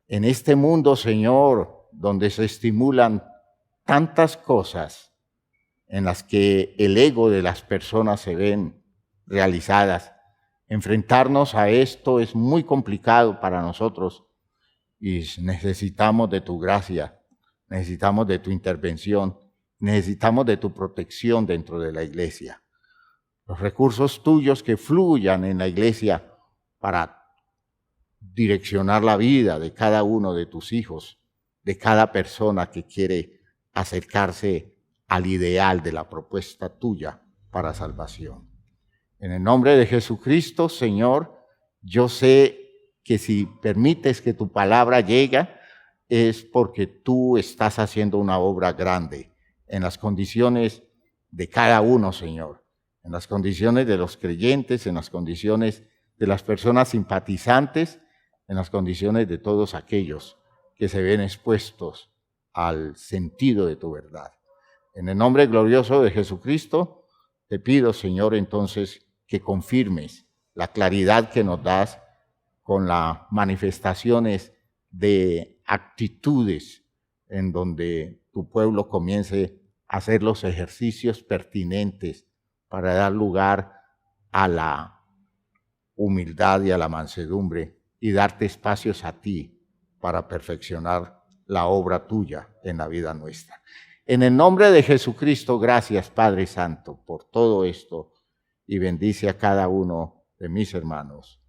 En este mundo, Señor, donde se estimulan tantas cosas en las que el ego de las personas se ven realizadas, enfrentarnos a esto es muy complicado para nosotros y necesitamos de tu gracia, necesitamos de tu intervención, necesitamos de tu protección dentro de la iglesia. Los recursos tuyos que fluyan en la iglesia para direccionar la vida de cada uno de tus hijos, de cada persona que quiere acercarse al ideal de la propuesta tuya para salvación. En el nombre de Jesucristo, Señor, yo sé que si permites que tu palabra llegue, es porque tú estás haciendo una obra grande en las condiciones de cada uno, Señor, en las condiciones de los creyentes, en las condiciones de las personas simpatizantes, en las condiciones de todos aquellos que se ven expuestos al sentido de tu verdad. En el nombre glorioso de Jesucristo, te pido, Señor, entonces, que confirmes la claridad que nos das con las manifestaciones de actitudes en donde tu pueblo comience a hacer los ejercicios pertinentes para dar lugar a la humildad y a la mansedumbre y darte espacios a ti para perfeccionar la obra tuya en la vida nuestra. En el nombre de Jesucristo, gracias, Padre Santo, por todo esto, y bendice a cada uno de mis hermanos.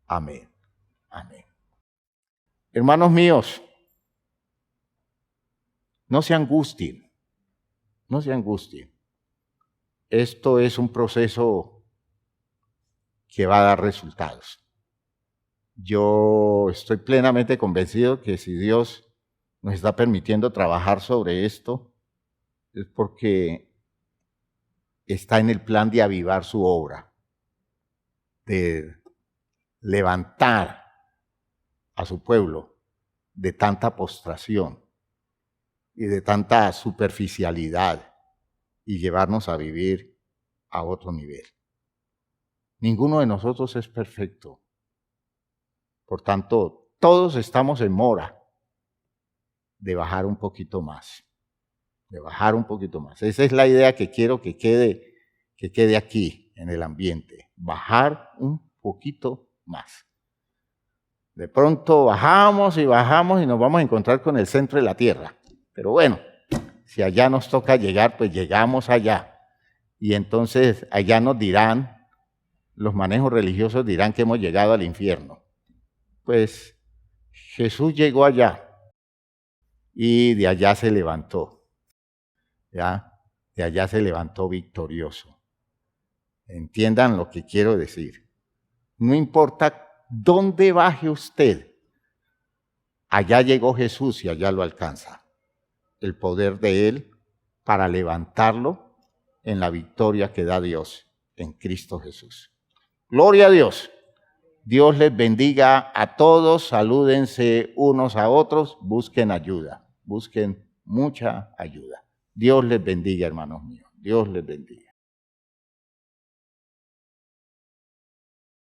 Amén. Amén. Hermanos míos, no se angustien, no se angustien. Esto es un proceso que va a dar resultados. Yo estoy plenamente convencido que si Dios nos está permitiendo trabajar sobre esto, es porque está en el plan de avivar su obra, de levantar a su pueblo de tanta postración y de tanta superficialidad y llevarnos a vivir a otro nivel. Ninguno de nosotros es perfecto. Por tanto, todos estamos en mora de bajar un poquito más. De bajar un poquito más. Esa es la idea que quiero que quede aquí en el ambiente. Bajar un poquito más. De pronto bajamos y nos vamos a encontrar con el centro de la tierra. Pero bueno, si allá nos toca llegar, pues llegamos allá. Y entonces allá nos dirán, los manejos religiosos dirán que hemos llegado al infierno. Pues Jesús llegó allá y de allá se levantó. ¿Ya? De allá se levantó victorioso. Entiendan lo que quiero decir. No importa dónde baje usted, allá llegó Jesús y allá lo alcanza. El poder de Él para levantarlo en la victoria que da Dios en Cristo Jesús. Gloria a Dios. Dios les bendiga a todos, salúdense unos a otros, busquen ayuda, busquen mucha ayuda. Dios les bendiga, hermanos míos. Dios les bendiga.